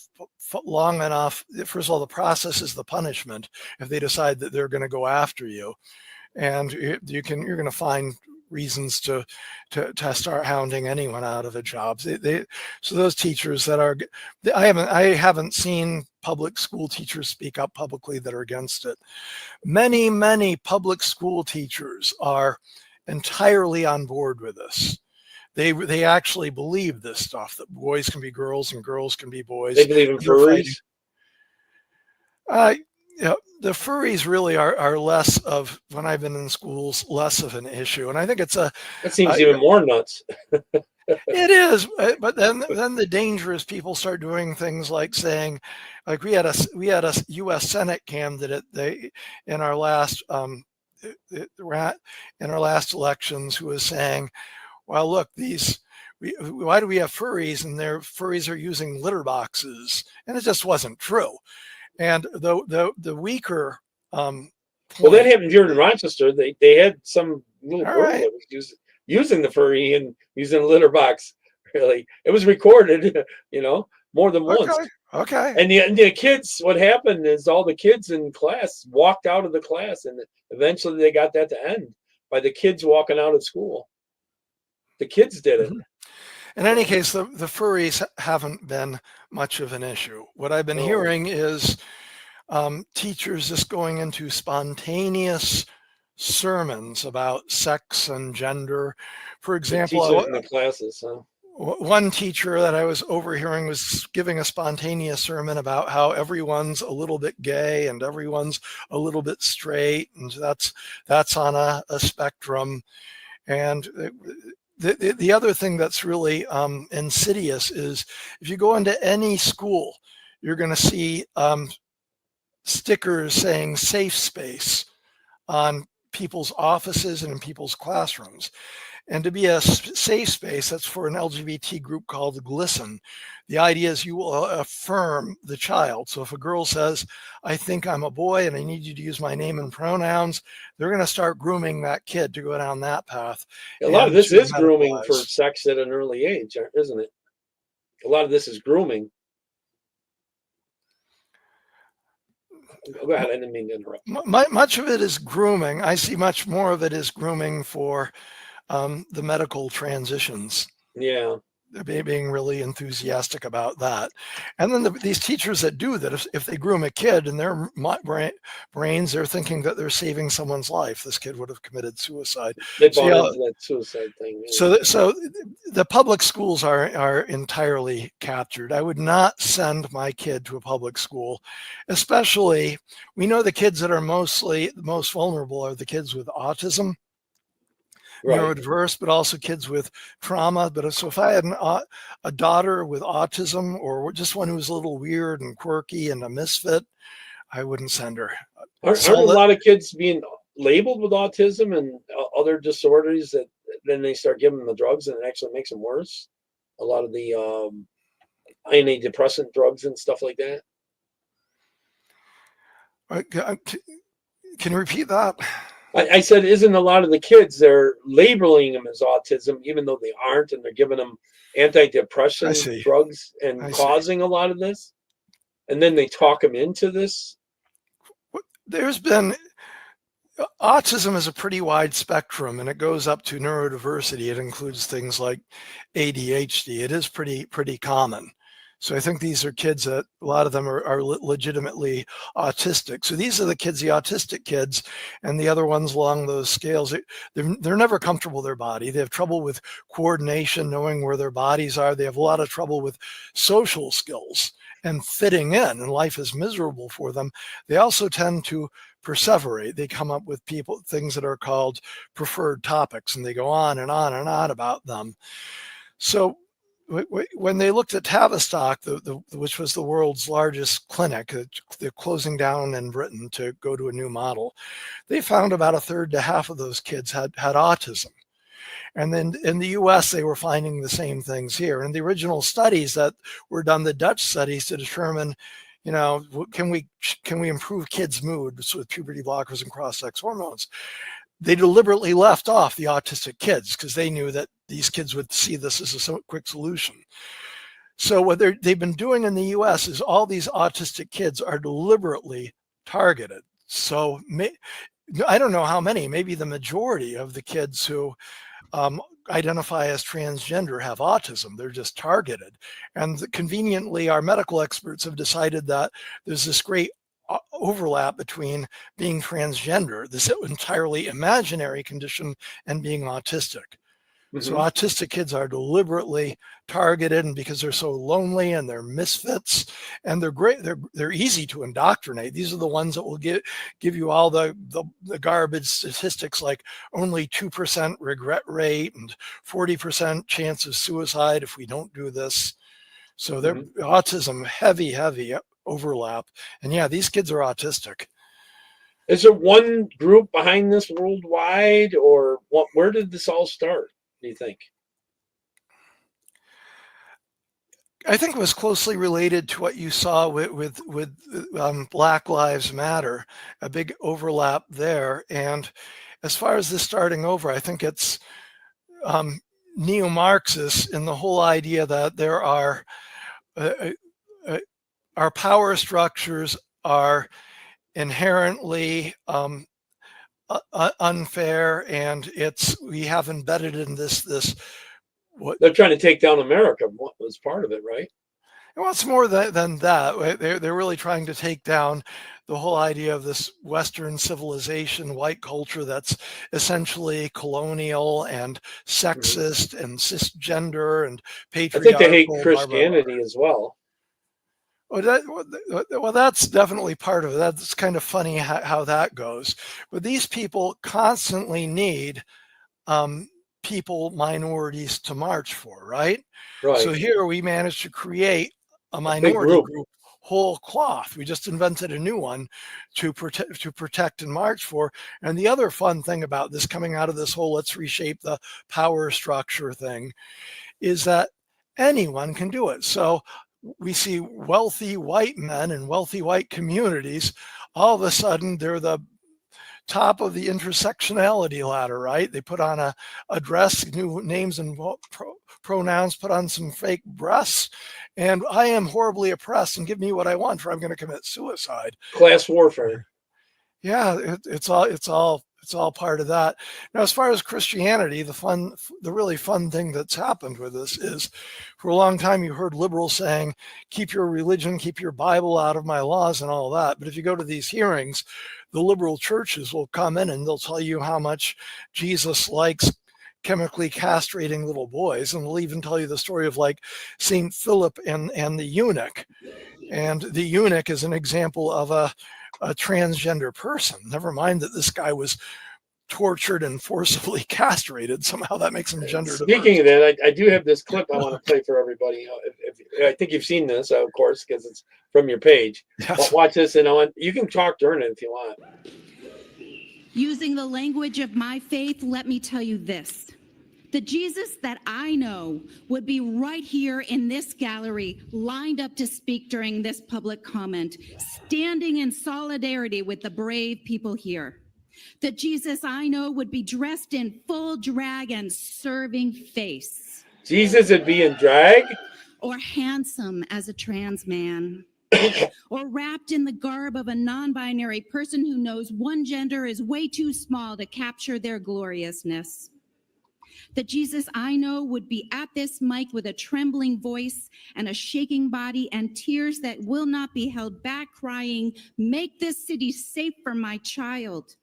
long enough, first of all, the process is the punishment if they decide that they're going to go after you. And you're going to find reasons to start hounding anyone out of a job. So those teachers that are, I haven't seen public school teachers speak up publicly that are against it. Many public school teachers are entirely on board with this. They actually believe this stuff, that boys can be girls and girls can be boys. They believe in furries. Yeah, the furries really are less of, when I've been in schools, less of an issue, and I think it's that seems even more nuts. It is, but then the dangerous people start doing things like saying, like we had a U.S. Senate candidate in our last elections who was saying, well, look, why do we have furries, and their furries are using litter boxes, and it just wasn't true. And the weaker well, that happened here in Rochester. They had some little girl that was using the furry and using a litter box. Really, it was recorded, more than once. Okay. And the kids, what happened is all the kids in class walked out of the class, and eventually they got that to end by the kids walking out of school. The kids did it. Mm-hmm. In any case, the furries haven't been much of an issue. What I've been hearing is teachers just going into spontaneous sermons about sex and gender. For example, in the classes, huh? One teacher that I was overhearing was giving a spontaneous sermon about how everyone's a little bit gay and everyone's a little bit straight, and that's on a spectrum. And the other thing that's really insidious is if you go into any school, you're going to see stickers saying safe space on people's offices and in people's classrooms. And to be a safe space, that's for an LGBT group called GLSEN. The idea is you will affirm the child. So if a girl says, I think I'm a boy and I need you to use my name and pronouns, they're going to start grooming that kid to go down that path. A lot of this is grooming for sex at an early age, isn't it? A lot of this is grooming. Go ahead, I didn't mean to interrupt. Much of it is grooming. I see much more of it is grooming for the medical transitions. Yeah. They're being really enthusiastic about that. And then these teachers that do that, if they groom a kid in their brains, they're thinking that they're saving someone's life. This kid would have committed suicide. They bought into that suicide thing. Yeah. So the public schools are entirely captured. I would not send my kid to a public school, especially, we know the kids that are most vulnerable are the kids with autism. Right. Neurodiverse, but also kids with trauma. But so if I had a daughter with autism, or just one who was a little weird and quirky and a misfit, I wouldn't send her. Aren't a lot of kids being labeled with autism and other disorders that then they start giving them the drugs and it actually makes them worse? A lot of the antidepressant drugs and stuff like that. Can you repeat that? I said, isn't a lot of the kids, they're labeling them as autism, even though they aren't, and they're giving them antidepressant drugs and causing a lot of this? And then they talk them into this? There's been, autism is a pretty wide spectrum, and it goes up to neurodiversity. It includes things like ADHD. It is pretty common. So I think these are kids that a lot of them are legitimately autistic. So these are the kids, the autistic kids, and the other ones along those scales. They're never comfortable with their body. They have trouble with coordination, knowing where their bodies are. They have a lot of trouble with social skills and fitting in, and life is miserable for them. They also tend to perseverate. They come up with things that are called preferred topics, and they go on and on and on about them. So when they looked at Tavistock, which was the world's largest clinic, they're closing down in Britain to go to a new model, they found about a third to half of those kids had autism. And then in the US, they were finding the same things here. And the original studies that were done, the Dutch studies to determine, can we improve kids' moods with puberty blockers and cross-sex hormones? They deliberately left off the autistic kids because they knew that these kids would see this as a quick solution. So what they've been doing in the US is all these autistic kids are deliberately targeted. So I don't know how many, maybe the majority of the kids who identify as transgender have autism. They're just targeted. And conveniently, our medical experts have decided that there's this great overlap between being transgender, this entirely imaginary condition, and being autistic. Mm-hmm. So autistic kids are deliberately targeted, and because they're so lonely and they're misfits, and they're great, they're easy to indoctrinate. These are the ones that will give you all the garbage statistics, like only 2% regret rate and 40% chance of suicide if we don't do this. So they're autism, heavy overlap. And yeah, these kids are autistic. Is there one group behind this worldwide, or where did this all start, do you think? I think it was closely related to what you saw with Black Lives Matter, a big overlap there. And as far as this starting over, I think it's neo-Marxist in the whole idea that there are our power structures are inherently unfair, and we have embedded in this. What they're trying to take down America was part of it, right? Well, it's more than that. They're really trying to take down the whole idea of this Western civilization, white culture that's essentially colonial and sexist and cisgender and patriarchal. I think they hate Christianity as well. Well, that's definitely part of it. That's kind of funny how that goes. But these people constantly need minorities to march for, right? Right. So here we managed to create a minority group whole cloth. We just invented a new one to protect and march for. And the other fun thing about this, coming out of this whole let's reshape the power structure thing, is that anyone can do it. So we see wealthy white men and wealthy white communities, all of a sudden they're the top of the intersectionality ladder, right? They put on a dress, new names and pronouns, put on some fake breasts, and I am horribly oppressed, and give me what I want, or I'm going to commit suicide. Class warfare. Yeah, it's all part of that. Now, as far as Christianity, the really fun thing that's happened with this is, for a long time you heard liberals saying, keep your religion, keep your Bible out of my laws and all that. But if you go to these hearings, the liberal churches will come in and they'll tell you how much Jesus likes chemically castrating little boys. And they'll even tell you the story of like St. Philip and the eunuch. And the eunuch is an example of a transgender person. Never mind that this guy was tortured and forcibly castrated. Somehow that makes them gender Speaking of diverse. that, I do have this clip I want to play for everybody. I think you've seen this, of course, because it's from your page. Yes. But watch this, and you can talk during it if you want. Using the language of my faith, let me tell you this. The Jesus that I know would be right here in this gallery, lined up to speak during this public comment, standing in solidarity with the brave people here. The Jesus I know would be dressed in full drag and serving face. Jesus would be in drag? Or handsome as a trans man. Or wrapped in the garb of a non-binary person who knows one gender is way too small to capture their gloriousness. The Jesus I know would be at this mic with a trembling voice and a shaking body and tears that will not be held back, crying, "Make this city safe for my child."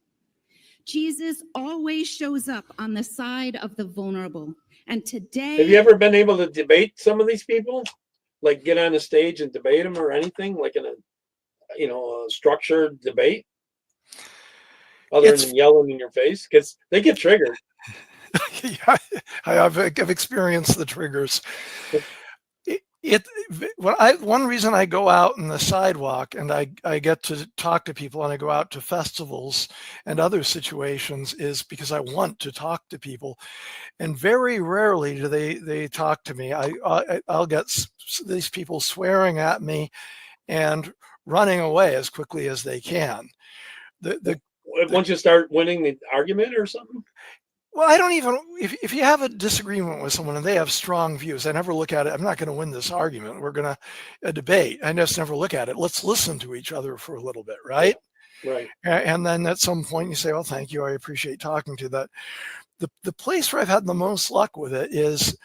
Jesus always shows up on the side of the vulnerable. And today... Have you ever been able to debate some of these people? Like get on a stage and debate them or anything? Like in a structured debate? Other than yelling in your face? Because they get triggered. Yeah, I've experienced the triggers. One reason I go out in the sidewalk and I get to talk to people and I go out to festivals and other situations is because I want to talk to people, and very rarely do they talk to me. I'll get these people swearing at me and running away as quickly as they can. Once you start winning the argument or something? Well, I don't even, if you have a disagreement with someone and they have strong views, I never look at it. I'm not going to win this argument. We're going to debate. I just never look at it. Let's listen to each other for a little bit, right? Right. And then at some point you say, well, thank you. I appreciate talking to that. The place where I've had the most luck with it is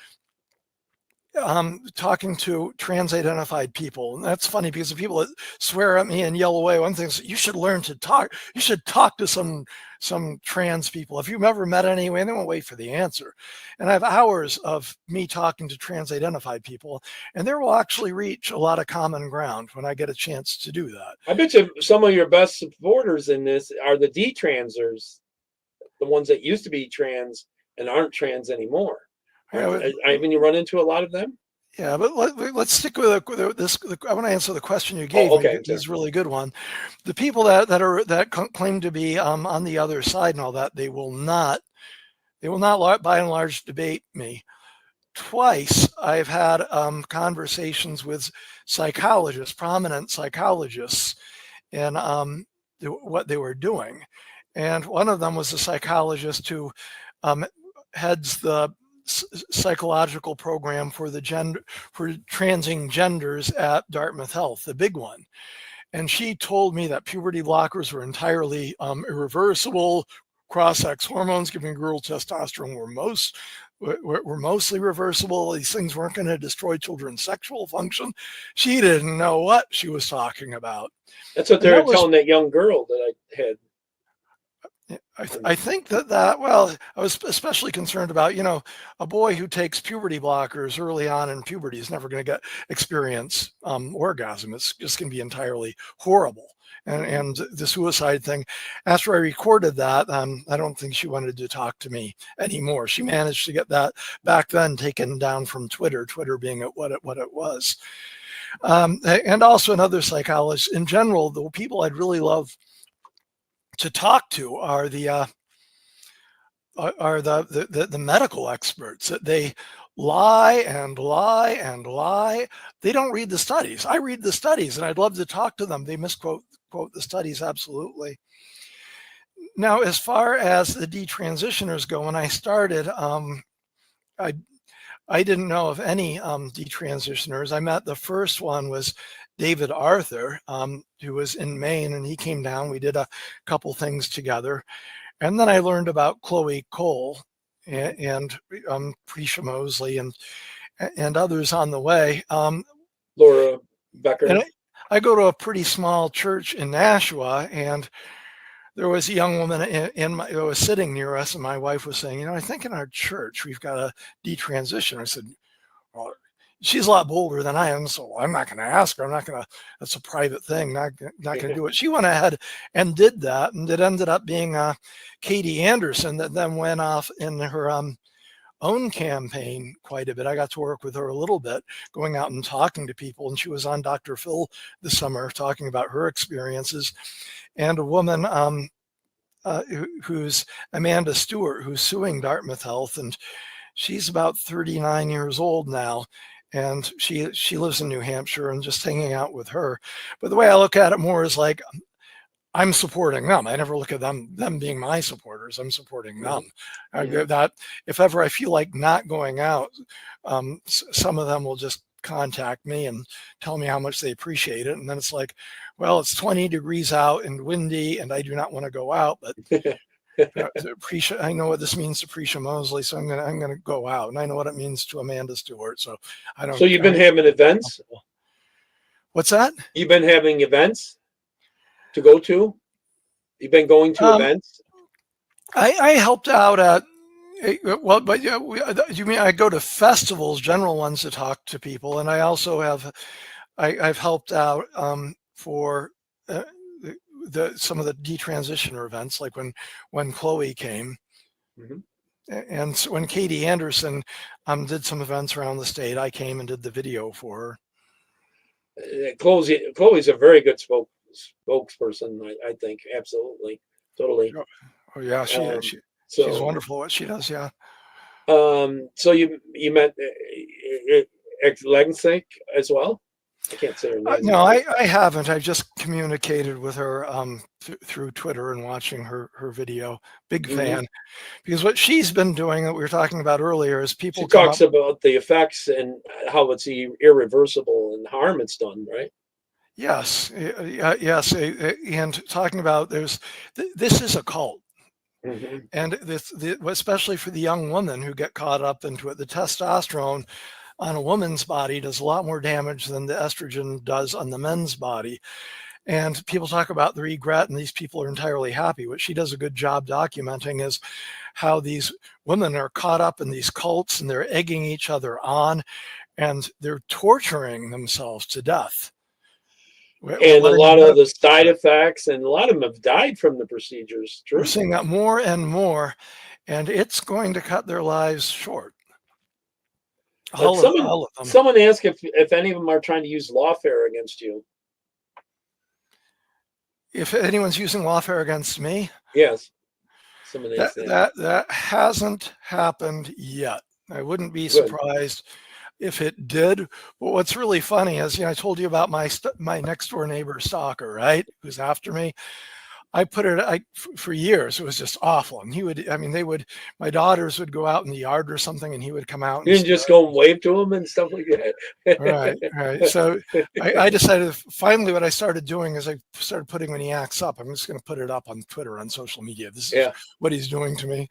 talking to trans-identified people. And that's funny because the people that swear at me and yell away, one thing is you should learn to talk. You should talk to some trans people. If you've ever met anyone, they won't wait for the answer. And I have hours of me talking to trans-identified people, and there will actually reach a lot of common ground when I get a chance to do that. I bet you some of your best supporters in this are the detransers, the ones that used to be trans and aren't trans anymore. I mean, you run into a lot of them. Yeah, but let's stick with this. I want to answer the question you gave me. It's a really good one. The people that claim to be on the other side and all that, they will not by and large debate me. Twice I've had conversations with psychologists, prominent psychologists, and what they were doing. And one of them was a psychologist who heads the psychological program for transing genders at Dartmouth Health, the big one. And she told me that puberty blockers were entirely irreversible. Cross-sex hormones giving girl testosterone were mostly reversible. These things weren't going to destroy children's sexual function. She didn't know what she was talking about. That's what they were telling that young girl that I had. I think well, I was especially concerned about, a boy who takes puberty blockers early on in puberty is never going to experience orgasm. It's just going to be entirely horrible. And the suicide thing, after I recorded that, I don't think she wanted to talk to me anymore. She managed to get that back then taken down from Twitter being what it was. And also another psychologist. In general, the people I'd really love to talk to are the medical experts. That they lie and lie and lie. They don't read the studies. I read the studies, and I'd love to talk to them. They misquote the studies absolutely. Now, as far as the detransitioners go, when I started, I didn't know of any detransitioners. I met the first one was David Arthur, who was in Maine, and he came down. We did a couple things together. And then I learned about Chloe Cole and Prisha Mosley and others on the way. Laura Becker. And I go to a pretty small church in Nashua, and there was a young woman who was sitting near us, and my wife was saying, I think in our church we've got a detransition. I said, well, she's a lot bolder than I am, so I'm not going to ask her. I'm not going to. That's a private thing. Not going to do it. She went ahead and did that, and it ended up being Katie Anderson that then went off in her own campaign quite a bit. I got to work with her a little bit, going out and talking to people, and she was on Dr. Phil this summer talking about her experiences, and a woman who's Amanda Stewart, who's suing Dartmouth Health, and she's about 39 years old now, and she lives in New Hampshire, and just hanging out with her. But the way I look at it more is like, I'm supporting them. I never look at them being my supporters. I'm supporting them. That if ever I feel like not going out, some of them will just contact me and tell me how much they appreciate it. And then it's like, well, it's 20 degrees out and windy, and I do not want to go out, but I know what this means to Precia Mosley, so I'm gonna go out, and I know what it means to Amanda Stewart. So I don't. So you've been having events? What's that? You've been having events to go to? You've been going to events? I helped out at, well, but yeah, you mean I go to festivals, general ones, to talk to people, and I also have, I've helped out for some of the detransitioner events, like when Chloe came, and so when Katie Anderson did some events around the state, I came and did the video for her. Chloe's a very good spokesperson, I think. Absolutely, totally. Oh yeah, she's wonderful what she does. Yeah. So you met Legensink as well? I can't say her name. No, I haven't. I've just communicated with her through Twitter and watching her video. Big fan, because what she's been doing that we were talking about earlier is people. She talks about the effects and how it's irreversible and harm it's done, right? Yes, yes, and talking about this is a cult. And especially for the young women who get caught up into it, the testosterone on a woman's body does a lot more damage than the estrogen does on the men's body. And people talk about the regret, and these people are entirely happy. What she does a good job documenting is how these women are caught up in these cults, and they're egging each other on, and they're torturing themselves to death. And a lot of the side effects, and a lot of them have died from the procedures. True. We're seeing that more and more, and it's going to cut their lives short. All of them. Someone asked if any of them are trying to use lawfare against you. If anyone's using lawfare against me? Yes. That hasn't happened yet. I wouldn't be surprised if it did. But what's really funny is, I told you about my next door neighbor stalker, right? Who's after me. I put it, for years, it was just awful. And my daughters would go out in the yard or something, and he would come out. You didn't just go and wave to them and stuff like that. Right. So I decided, finally, what I started doing is I started putting, when he acts up, I'm just going to put it up on Twitter, on social media. This is what he's doing to me.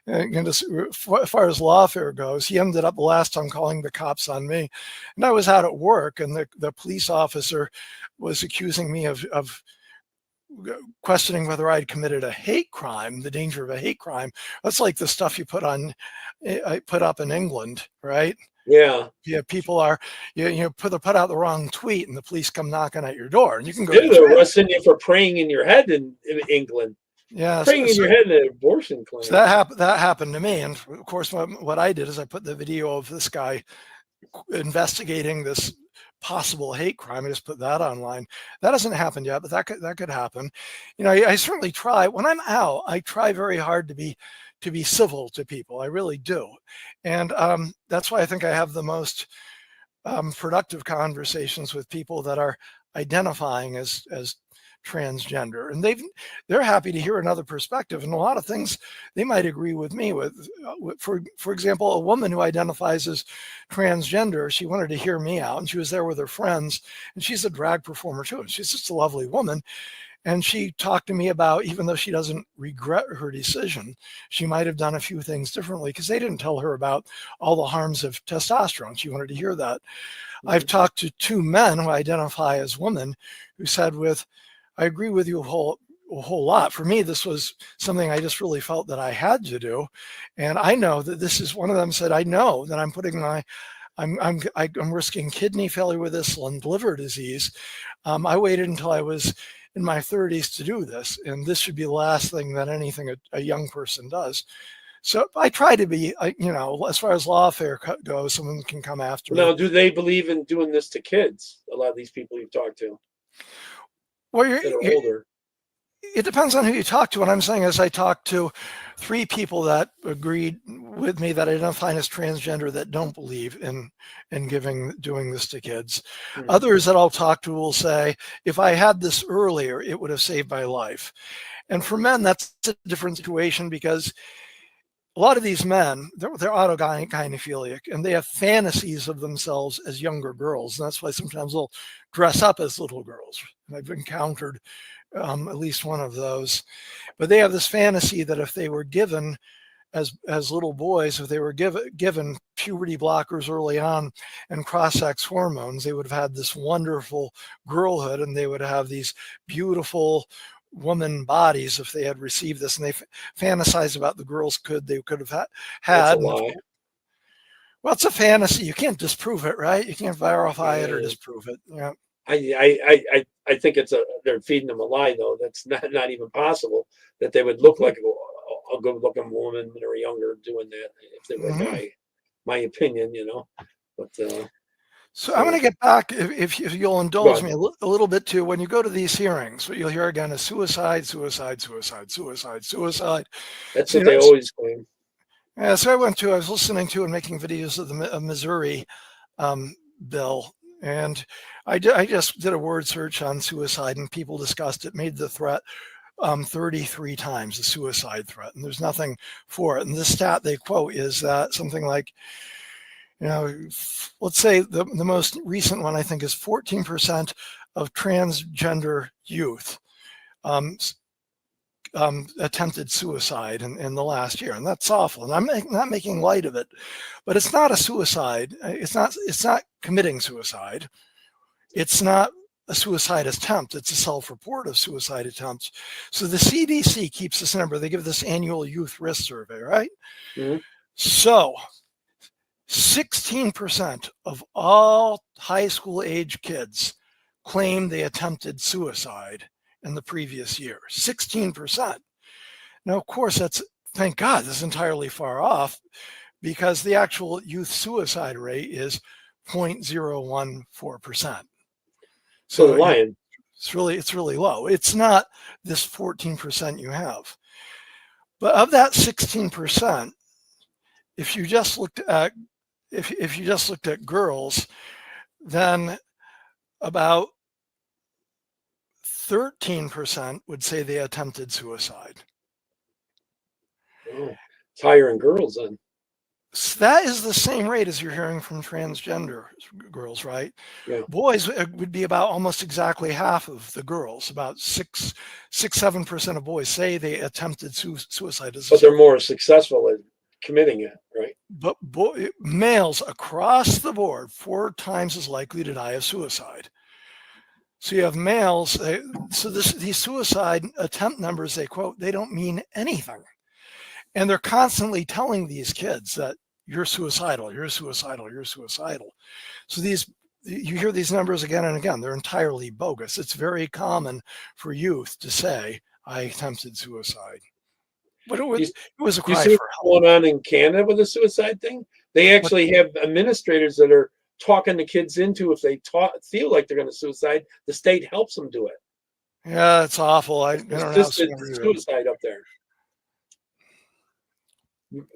And as far as lawfare goes, he ended up the last time calling the cops on me. And I was out at work, and the police officer was accusing me of questioning whether I'd committed a hate crime, the danger of a hate crime. That's like the stuff I put up in England, right? Yeah. Yeah, people are, put out the wrong tweet, and the police come knocking at your door, and you can go. They're arresting you for praying in your head in England. Yeah, praying in your head in an abortion claim. So that happened to me, and of course, what I did is I put the video of this guy investigating this possible hate crime. I just put that online. That hasn't happened yet, but that could happen. I certainly try. When I'm out, I try very hard to be civil to people. I really do, and that's why I think I have the most productive conversations with people that are identifying as transgender, and they're happy to hear another perspective, and a lot of things they might agree with me with. For example, a woman who identifies as transgender, she wanted to hear me out, and she was there with her friends, and she's a drag performer too, and she's just a lovely woman. And she talked to me about, even though she doesn't regret her decision, she might have done a few things differently, because they didn't tell her about all the harms of testosterone. She wanted to hear that. I've talked to two men who identify as women who said, I agree with you a whole lot. For me, this was something I just really felt that I had to do. And I know that this is, one of them said, I know that I'm putting I'm risking kidney failure with this and liver disease. I waited until I was in my 30s to do this, and this should be the last thing that a young person does. So I try to be, as far as lawfare goes, someone can come after me. Now, do they believe in doing this to kids? A lot of these people you've talked to Well, that are older. It depends on who you talk to. What I'm saying is I talked to 3 people that agreed with me that identify as transgender that don't believe in doing this to kids. Hmm. Others that I'll talk to will say, if I had this earlier, it would have saved my life. And for men, that's a different situation because a lot of these men, they're autogynephilic and they have fantasies of themselves as younger girls. And that's why sometimes they'll dress up as little girls. And I've encountered at least one of those. But they have this fantasy that if they were given as little boys, if they were given puberty blockers early on and cross-sex hormones, they would have had this wonderful girlhood and they would have these beautiful woman bodies if they had received this, and they fantasize about the girls they could have had. That's a lie. Well, it's a fantasy. You can't disprove it, right? You can't verify it or disprove it. Yeah. I think they're feeding them a lie though. That's not even possible that they would look like a good-looking woman when they were younger doing that if they were a guy. My opinion, but. So I'm going to get back, if you'll indulge me a little bit too. When you go to these hearings, what you'll hear again is suicide, suicide, suicide, suicide, suicide. That's what they always claim. Yeah, so I was listening to and making videos of the Missouri bill, and I just did a word search on suicide, and people discussed it, made the threat 33 times, the suicide threat, and there's nothing for it. And the stat they quote is that something like, let's say the most recent one, I think, is 14% of transgender youth attempted suicide in the last year. And that's awful. And I'm not making light of it, but it's not a suicide. It's not committing suicide. It's not a suicide attempt. It's a self-report of suicide attempts. So the CDC keeps this number. They give this annual youth risk survey, right? Mm-hmm. So 16% of all high school age kids claim they attempted suicide in the previous year. 16%. Now, of course, thank God, that's entirely far off because the actual youth suicide rate is 0.014%. So the lion. It's really low. It's not this 14% you have. But of that 16%, if you just looked at girls, then about 13% would say they attempted suicide. Oh, it's higher in girls then. So that is the same rate as you're hearing from transgender girls, right? Yeah. Boys would be about almost exactly half of the girls. About 7% of boys say they attempted suicide. But they're more successful at committing it, right? But males across the board 4 times as likely to die of suicide. So you have males. These suicide attempt numbers they quote, they don't mean anything, and they're constantly telling these kids that you're suicidal, you're suicidal, you're suicidal. So you hear these numbers again and again. They're entirely bogus. It's very common for youth to say, "I attempted suicide." But it was a cry for help. You see what's going on in Canada with the suicide thing? They actually have administrators that are talking the kids into, if they feel like they're going to suicide, the state helps them do it. Yeah, it's awful. I don't know. It's suicide up there.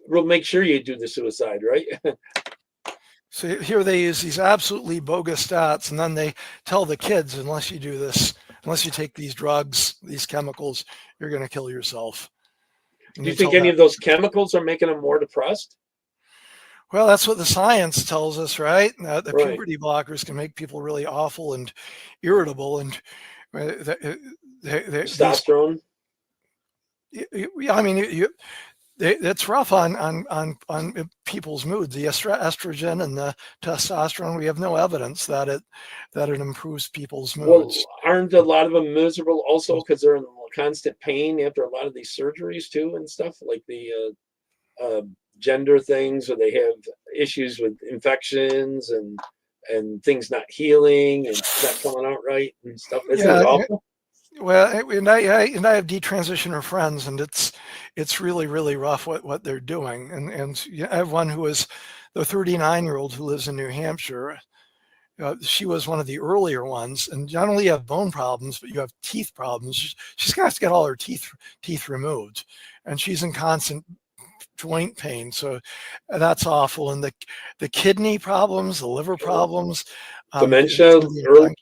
We'll make sure you do the suicide, right? So here they use these absolutely bogus stats, and then they tell the kids, unless you do this, unless you take these drugs, these chemicals, you're going to kill yourself. Do you think any of those chemicals are making them more depressed? Well, that's what the science tells us, right? The puberty blockers can make people really awful and irritable, and testosterone. I mean, it's rough on people's moods. The estrogen and the testosterone. We have no evidence that it improves people's moods. Well, aren't a lot of them miserable also because they're in constant pain after a lot of these surgeries too and stuff, like the gender things, or they have issues with infections and things not healing and not coming out right and stuff. Isn't it awful? Well, and I have detransitioner friends, and it's really rough what they're doing. And I have one who is the 39-year-old who lives in New Hampshire. She was one of the earlier ones, and not only you have bone problems, but you have teeth problems. She's got to get all her teeth removed, and she's in constant joint pain. So that's awful. And the kidney problems, the liver problems, Dementia, early.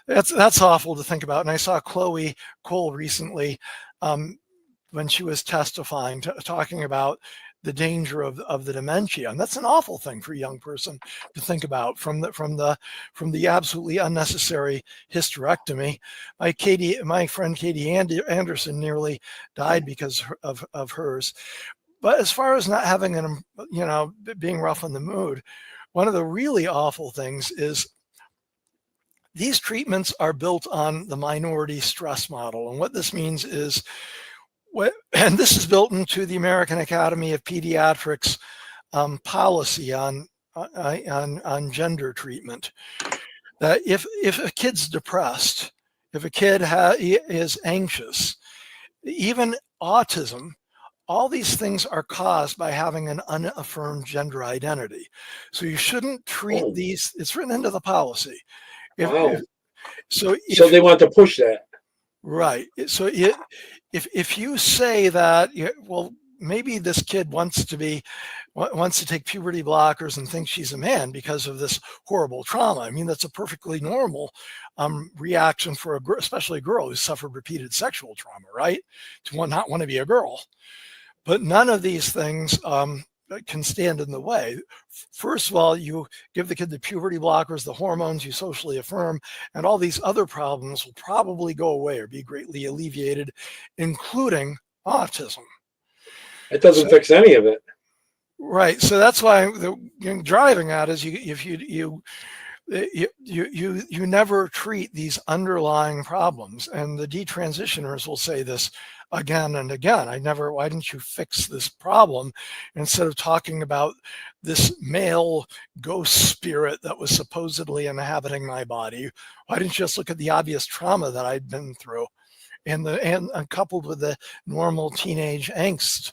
That's awful to think about. And I saw Chloe Cole recently when she was testifying, talking about the danger of the dementia, and that's an awful thing for a young person to think about. From the absolutely unnecessary hysterectomy, my friend Katie Anderson nearly died because of hers. But as far as not having being rough on the mood, one of the really awful things is these treatments are built on the minority stress model. And what this means is, and this is built into the American Academy of Pediatrics policy on gender treatment, that if a kid's depressed, if a kid is anxious, even autism, all these things are caused by having an unaffirmed gender identity. So you shouldn't treat these, it's written into the policy. So they want to push that. Right. So if you say that, well, maybe this kid wants to take puberty blockers and thinks she's a man because of this horrible trauma. I mean, that's a perfectly normal reaction for especially a girl who's suffered repeated sexual trauma, right? To not want to be a girl. But none of these things can stand in the way. First of all, you give the kid the puberty blockers, the hormones, you socially affirm, and all these other problems will probably go away or be greatly alleviated, including autism. It doesn't fix any of it. Right. So that's why the driving at is you never treat these underlying problems. And the detransitioners will say this again and again. Why didn't you fix this problem instead of talking about this male ghost spirit that was supposedly inhabiting my body? Why didn't you just look at the obvious trauma that I'd been through and coupled with the normal teenage angst?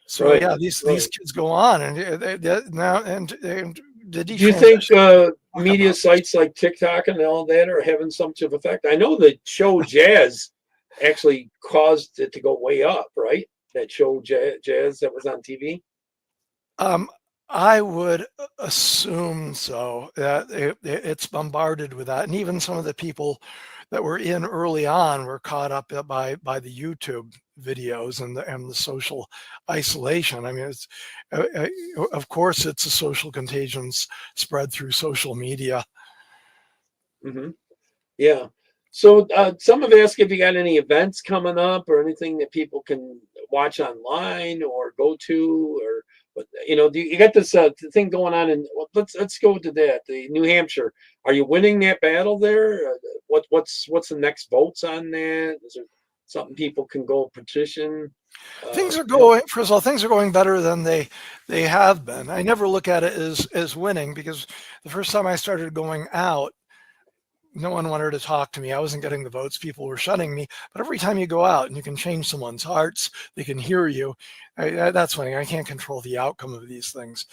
So yeah, these kids go on do you think media sites like TikTok and all that are having some sort of effect? I know the show Jazz actually caused it to go way up, right? That show Jazz that was on TV. I would assume so. That it's bombarded with that, and even some of the people that were in early on were caught up by the YouTube videos and the social isolation. I mean, of course it's a social contagion spread through social media. Mm-hmm. Yeah. So some have asked if you got any events coming up or anything that people can watch online or go to, or do you got this thing going on? And let's go to that. The New Hampshire. Are you winning that battle there? What's the next votes on that? Is there something people can go petition? Things are going. First of all, things are going better than they have been. I never look at it as winning, because the first time I started going out, no one wanted to talk to me. I wasn't getting the votes. People were shunning me. But every time you go out and you can change someone's hearts, they can hear you. That's winning. I can't control the outcome of these things.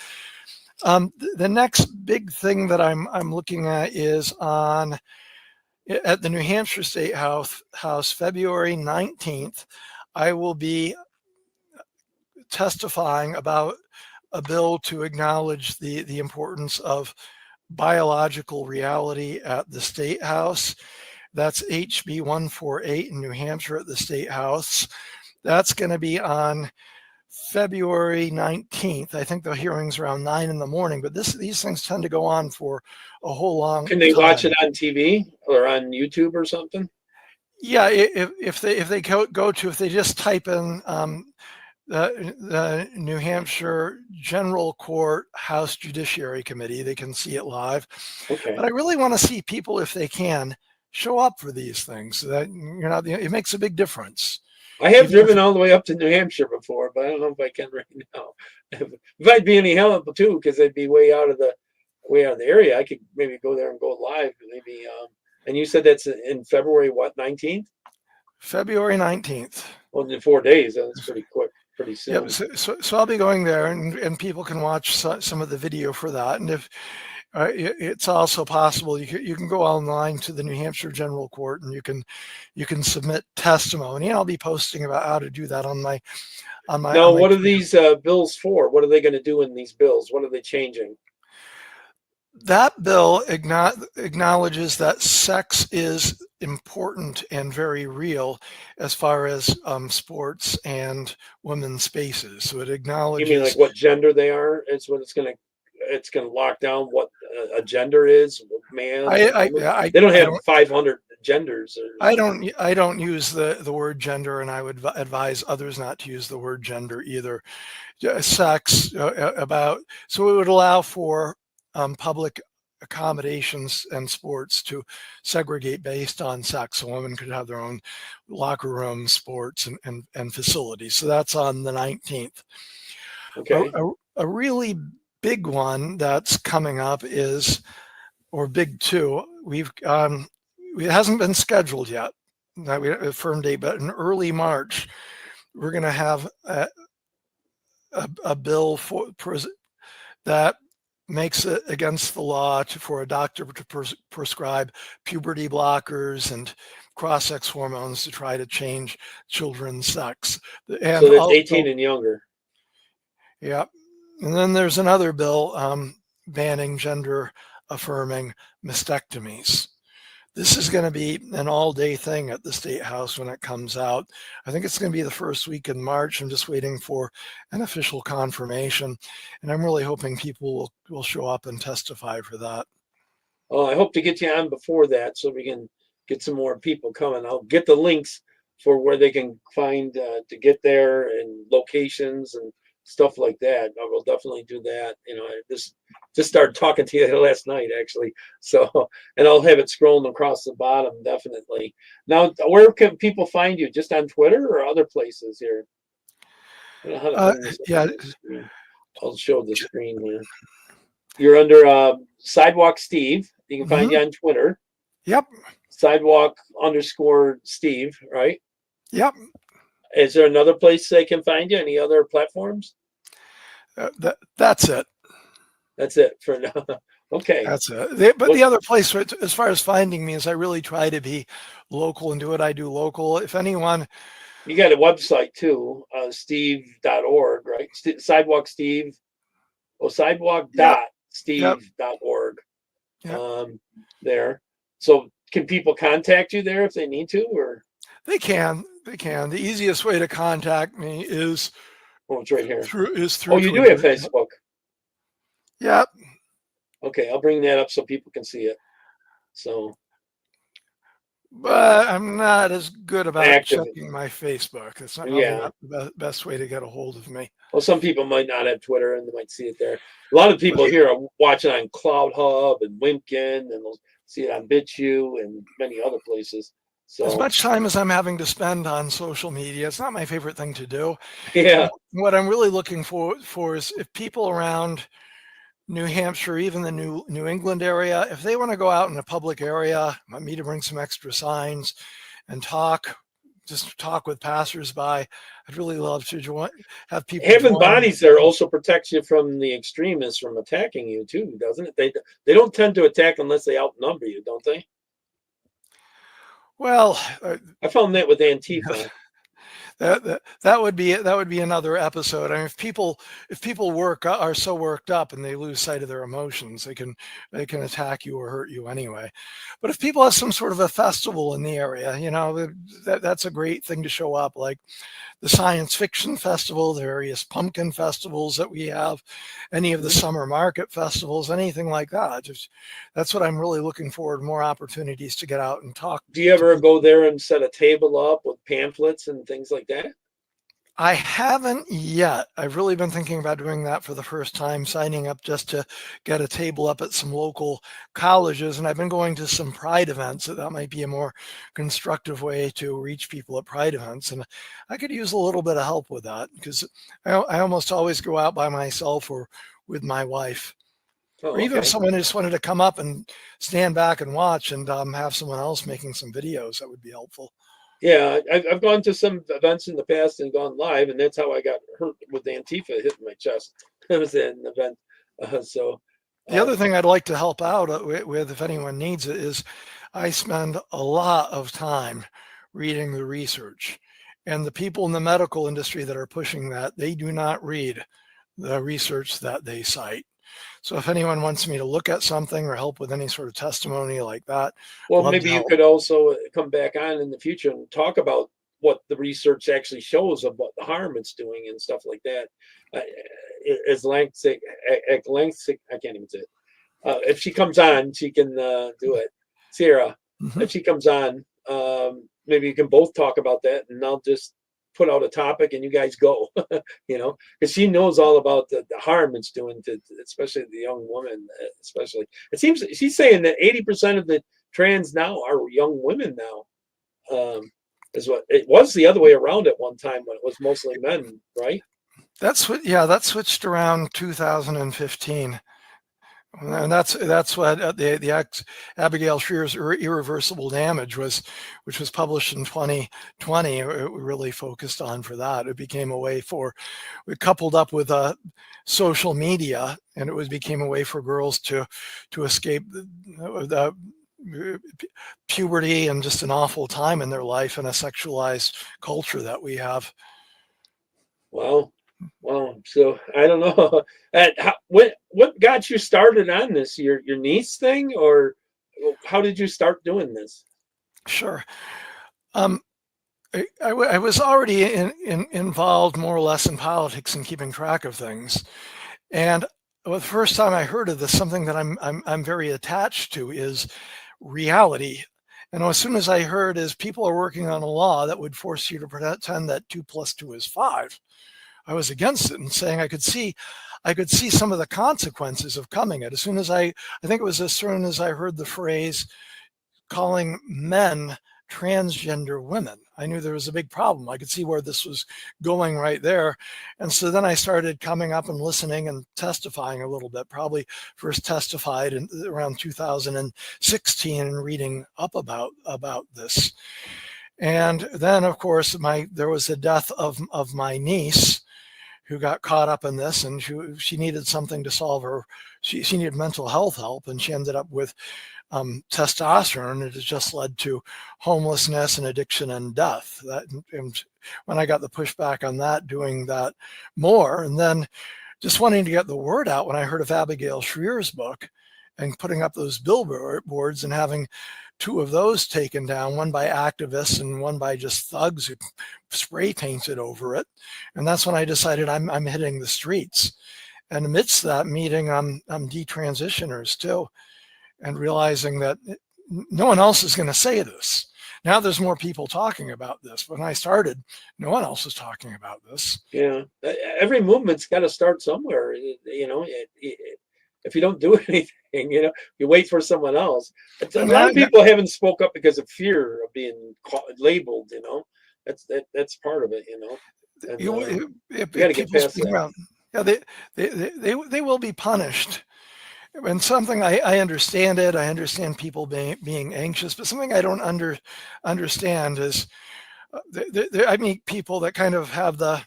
The next big thing that I'm looking at is at the New Hampshire State House, February 19th. I will be testifying about a bill to acknowledge the importance of biological reality at the State House. That's HB 148 in New Hampshire at the State House. That's going to be on February 19th. I think the hearing's around 9 in the morning, but these things tend to go on for a whole long time. Can they watch it on TV or on YouTube or something? Yeah, if they just type in the New Hampshire General Court House Judiciary Committee, they can see it live. Okay. But I really want to see people, if they can, show up for these things. That it makes a big difference. I have Even driven all the way up to New Hampshire before, but I don't know if I can right now. If I'd be any help too, because I'd be way out of the area, I could maybe go there and go live. Maybe. And you said that's in February what, 19th? February 19th. Well, in 4 days. That's pretty quick, pretty soon. Yep. So I'll be going there, and people can watch some of the video for that. And if it's also possible, you can go online to the New Hampshire General Court, and you can submit testimony. And I'll be posting about how to do that on my Now, what are Twitter. these bills for? What are they going to do in these bills? What are they changing? That bill acknowledges that sex is important and very real as far as sports and women's spaces. So it You acknowledges. mean like what gender they are? It's what it's going to lock down what a gender is, man. They don't have 500 genders. I don't use the word gender, and I would advise others not to use the word gender either. Sex so it would allow for public accommodations and sports to segregate based on sex. So women could have their own locker room, sports, and facilities. So that's on the 19th. Okay. A really big one that's coming up is, or big two, it hasn't been scheduled yet. We have a firm date, but in early March, we're going to have a bill that makes it against the law for a doctor to prescribe puberty blockers and cross-sex hormones to try to change children's sex. And so that's 18 and younger. Yeah. And then there's another bill banning gender-affirming mastectomies. This is going to be an all-day thing at the State House when it comes out. I think it's going to be the first week in March. I'm just waiting for an official confirmation, and I'm really hoping people will show up and testify for that. I hope to get you on before that so we can get some more people coming. I'll get the links for where they can find to get there and locations and stuff like that. I will definitely do that. I just started talking to you last night, actually. So, and I'll have it scrolling across the bottom, definitely. Now, where can people find you? Just on Twitter or other places here? I don't know how to bring this up on the screen. I'll show the screen here. You're under Sidewalk Steve. You can find you on Twitter. Yep. Sidewalk_Steve, right? Yep. Is there another place they can find you? Any other platforms? That's it. That's it for now. Okay. That's it. But the other place, as far as finding me, is I really try to be local and do what I do local. If anyone. You got a website too, steve.org, right? Sidewalk Steve. Sidewalk.steve.org. Yep. There. So can people contact you there if they need to, or? They can. The easiest way to contact me is it's right here. Through you Twitter. Do have Facebook. Yep. Okay, I'll bring that up so people can see it. So. But I'm not as good about active. checking my Facebook. It's not the best way to get a hold of me. Well, some people might not have Twitter and they might see it there. A lot of people here are watching on Cloud Hub and Wimpkin, and they'll see it on BitChute and many other places. So as much time as I'm having to spend on social media, it's not my favorite thing to do. Yeah. What I'm really looking for is if people around New Hampshire, even the New England area, if they want to go out in a public area, want me to bring some extra signs and talk with passersby, I'd really love to have people. Having bodies there also protects you from the extremists from attacking you too, doesn't it? They don't tend to attack unless they outnumber you, don't they? Well, I found that with Antifa. That would be another episode. I mean, if people are so worked up and they lose sight of their emotions, they can attack you or hurt you anyway. But if people have some sort of a festival in the area, that's a great thing to show up, like the science fiction festival, the various pumpkin festivals that we have, any of the summer market festivals, anything like that. That's what I'm really looking forward, more opportunities to get out and talk. Do you ever go there and set a table up with pamphlets and things like that? I haven't yet. I've really been thinking about doing that for the first time, signing up just to get a table up at some local colleges. And I've been going to some Pride events. So that might be a more constructive way to reach people at Pride events. And I could use a little bit of help with that because I almost always go out by myself or with my wife. Oh, Or even if okay. someone just wanted to come up and stand back and watch and have someone else making some videos, that would be helpful. Yeah, I've gone to some events in the past and gone live, and that's how I got hurt with Antifa hitting my chest. It was an event. The other thing I'd like to help out with, if anyone needs it, is I spend a lot of time reading the research. And the people in the medical industry that are pushing that, they do not read the research that they cite. So if anyone wants me to look at something or help with any sort of testimony like that, well, love to maybe you help. could also come back on in the future and talk about what the research actually shows of what the harm it's doing and stuff like that. As length, at length, I can't even say it. If she comes on, she can do it. Sierra, if she comes on, maybe you can both talk about that, and I'll just put out a topic and you guys go, because she knows all about the harm it's doing to especially the young woman. Especially, it seems she's saying that 80% of the trans now are young women now. Is what it was the other way around at one time when it was mostly men, right? That switched around 2015. And that's what the Abigail Shrier's Irreversible Damage was, which was published in 2020. It really focused on for that. It became a way for, it coupled up with social media, and it became a way for girls to escape the puberty and just an awful time in their life and a sexualized culture that we have. Well, so I don't know. What got you started on this? Your niece thing, or how did you start doing this? Sure. I was already involved more or less in politics and keeping track of things. And the first time I heard of this, something that I'm very attached to is reality. And as soon as I heard is people are working on a law that would force you to pretend that 2 + 2 is 5, I was against it and saying I could see some of the consequences of coming it. As soon as I think it was as soon as I heard the phrase calling men transgender women, I knew there was a big problem. I could see where this was going right there. And so then I started coming up and listening and testifying a little bit, probably first testified in around 2016 and reading up about this. And then of course there was the death of my niece, who got caught up in this, and she needed something to solve her. She needed mental health help, and she ended up with testosterone. It has just led to homelessness and addiction and death. And when I got the pushback on that, doing that more, and then just wanting to get the word out when I heard of Abigail Shrier's book and putting up those billboards and having 2 of those taken down, one by activists and one by just thugs who spray painted over it. And that's when I decided I'm hitting the streets. And amidst that meeting, I'm detransitioners too, and realizing that no one else is going to say this. Now there's more people talking about this. When I started, no one else was talking about this. Yeah, every movement's got to start somewhere. If you don't do anything, you wait for someone else. A lot of people haven't spoke up because of fear of being labeled. That's part of it. And, you got to get past that. Yeah, they will be punished. And something I understand it. I understand people being anxious, but something I don't understand is I meet people that kind of have the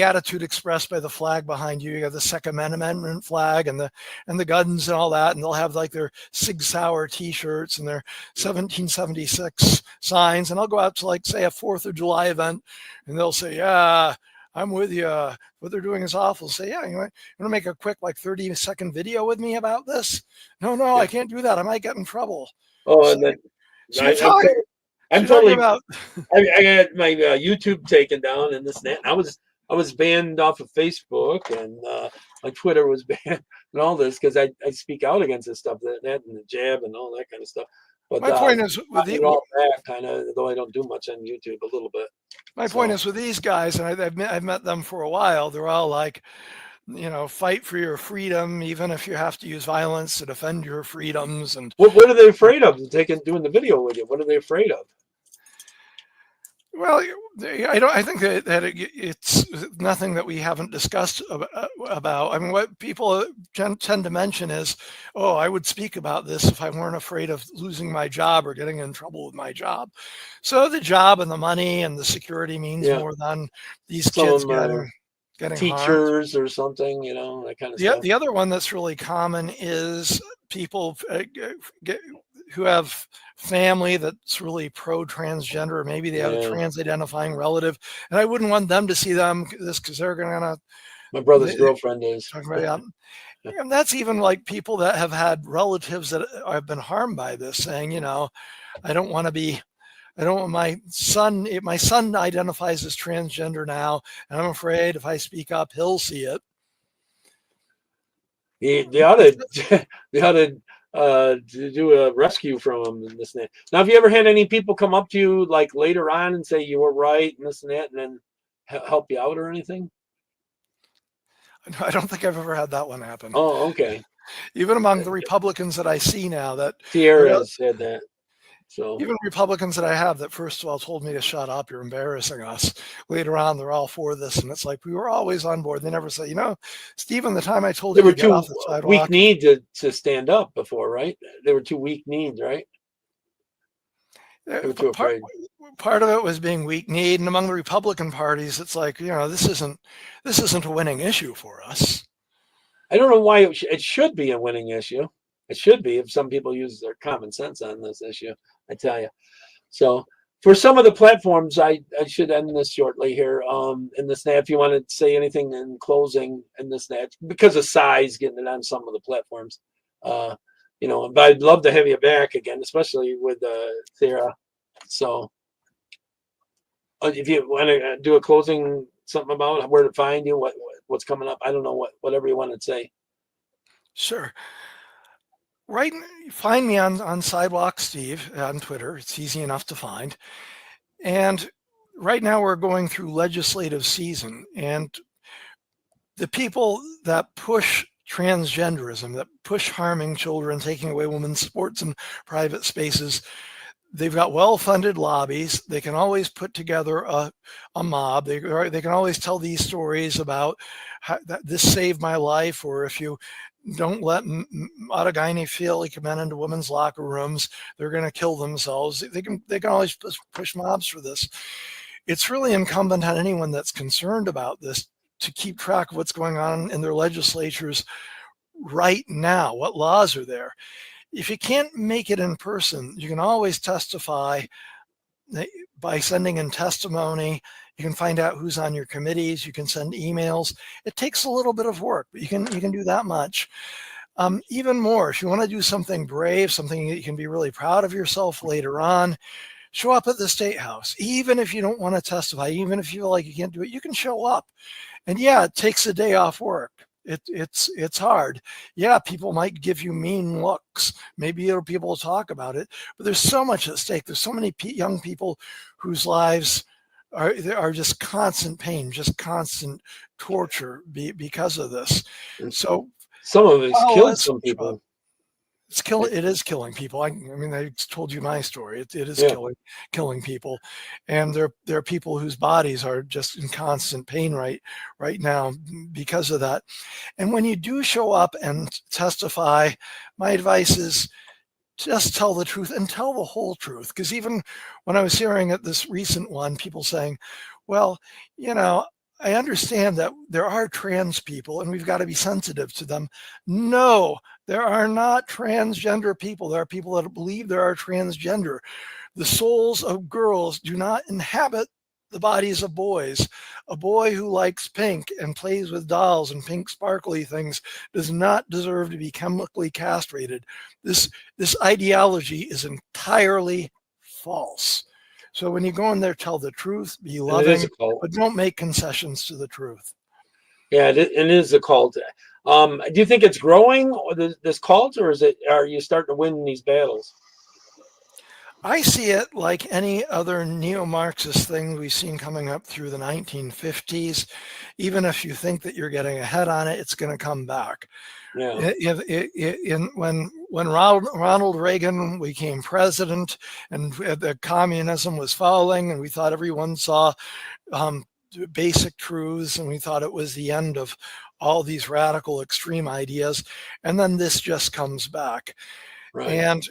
attitude expressed by the flag behind you. You have the Second Amendment flag and the guns and all that, and they'll have like their Sig Sauer T-shirts and their 1776 signs. And I'll go out to like say a 4th of July event, and they'll say, "Yeah, I'm with you. What they're doing is awful." Say, "Yeah, you want to make a quick like 30-second video with me about this?" No, yeah. I can't do that. I might get in trouble. Oh, so, and then I'm totally about. I got my YouTube taken down and this and that. I was banned off of Facebook, and my Twitter was banned and all this because I speak out against this stuff, that and the jab and all that kind of stuff. But my point is, with all that kind of, though I don't do much on YouTube, a little bit. My point is with these guys, and I've met them for a while, they're all like, fight for your freedom, even if you have to use violence to defend your freedoms. And what are they afraid of? Doing the video with you. What are they afraid of? well, I think that it's nothing that we haven't discussed about. I mean, what people tend to mention is, oh, I would speak about this if I weren't afraid of losing my job or getting in trouble with my job. So the job and the money and the security means more than these kids getting teachers harmed. Or something, that kind of stuff. The other one that's really common is people who have family that's really pro-transgender, or maybe they have a trans-identifying relative, and I wouldn't want them to see them because they're gonna. My brother's girlfriend is. And that's even like people that have had relatives that have been harmed by this, saying, I don't want my son identifies as transgender now, and I'm afraid if I speak up, he'll see it. They ought to do a rescue from him and this and that. Now, have you ever had any people come up to you like later on and say you were right and this and that, and then help you out or anything? I don't think I've ever had that one happen. Oh, okay. Even among the Republicans that I see now, that Sierra said that. So even Republicans that I have that first of all told me to shut up, you're embarrassing us. Later on, they're all for this, and it's like we were always on board. They never say, Stephen, the time I told you to get off the sidewalk, weak need to stand up before, right? They were too weak kneed, right? They were too afraid. Part of it was being weak kneed, and among the Republican parties, it's like this isn't a winning issue for us. I don't know why it should be a winning issue. It should be if some people use their common sense on this issue, I tell you. So for some of the platforms, I should end this shortly here. In the snap, if you want to say anything in closing in the snap, because of size, getting it on some of the platforms, but I'd love to have you back again, especially with Sarah. So if you want to do a closing, something about where to find you, what's coming up, I don't know, whatever you want to say. Sure. Right, find me on Sidewalk Steve on Twitter. It's easy enough to find. And right now we're going through legislative season, and the people that push transgenderism, that push harming children, taking away women's sports and private spaces, they've got well-funded lobbies. They can always put together a mob. They can always tell these stories about how this saved my life, or if you don't let autogynephilic men into women's locker rooms, they're going to kill themselves. They can always push mobs for this. It's really incumbent on anyone that's concerned about this to keep track of what's going on in their legislatures right now. What laws are there? If you can't make it in person, you can always testify by sending in testimony. You can find out who's on your committees. You can send emails. It takes a little bit of work, but you can do that much. Even more, if you want to do something brave, something that you can be really proud of yourself later on, show up at the State House. Even if you don't want to testify, even if you feel like you can't do it, you can show up. And yeah, it takes a day off work. It's hard. Yeah, people might give you mean looks. Maybe people will talk about it, but there's so much at stake. There's so many young people whose lives are just constant pain, just constant torture because of this. So some of it's killed some people. It is killing people. I mean, I told you my story. It is killing people, and there are people whose bodies are just in constant pain right now because of that. And when you do show up and testify, my advice is just tell the truth and tell the whole truth. Because even when I was hearing at this recent one, people saying, well, I understand that there are trans people and we've got to be sensitive to them. No, there are not transgender people. There are people that believe there are transgender. The souls of girls do not inhabit the bodies of boys. A boy who likes pink and plays with dolls and pink sparkly things does not deserve to be chemically castrated. This ideology is entirely false. So when you go in there, tell the truth, be loving, but don't make concessions to the truth. Yeah, it is a cult. Do you think it's growing, or this cult, or are you starting to win these battles? I see it like any other neo-Marxist thing we've seen coming up through the 1950s. Even if you think that you're getting ahead on it, it's going to come back. Yeah. When Ronald Reagan became president and the communism was falling, and we thought everyone saw basic truths, and we thought it was the end of all these radical extreme ideas, and then this just comes back. Right. And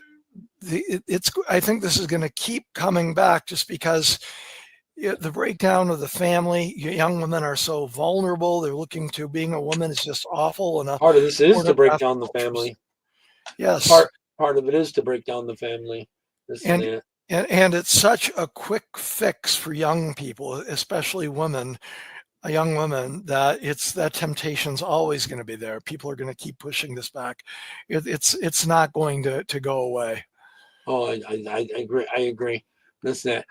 I think this is going to keep coming back just because the breakdown of the family, young women are so vulnerable. They're looking to being a woman is just awful. And part of this is to break down the family. Yes. Part of it is to break down the family. And it's such a quick fix for young people, especially women, young women, that temptation's always going to be there. People are going to keep pushing this back. It's not going to go away. Oh, I agree. I agree. That's that.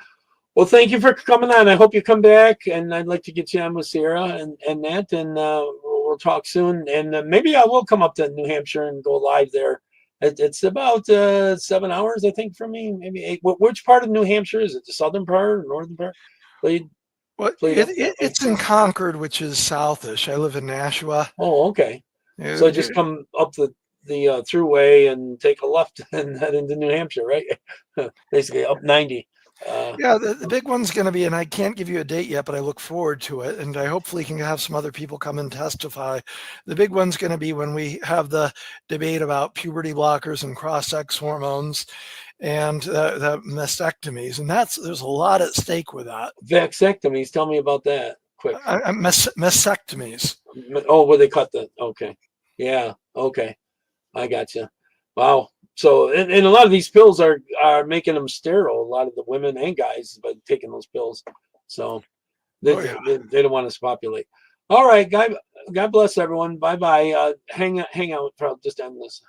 Well, thank you for coming on. I hope you come back, and I'd like to get you on with Sarah and Nat, and we'll talk soon. And maybe I will come up to New Hampshire and go live there. It's about 7 hours, I think, for me, maybe 8. Which part of New Hampshire is it? The southern part or northern part? It's in Concord, which is southish. I live in Nashua. Oh, okay. So just come up the thruway and take a left and head into New Hampshire, right? Basically up 90. Yeah, the big one's going to be, and I can't give you a date yet, but I look forward to it, and I hopefully can have some other people come and testify. The big one's going to be when we have the debate about puberty blockers and cross-sex hormones and the mastectomies, and there's a lot at stake with that. Vasectomies, tell me about that quick. Mastectomies. Oh, where they cut the, okay. Yeah, okay. I gotcha. Wow. So, and a lot of these pills are making them sterile, a lot of the women and guys, by taking those pills. So they don't want us to populate. All right, God bless everyone. Bye-bye. Hang out. I'll just end this.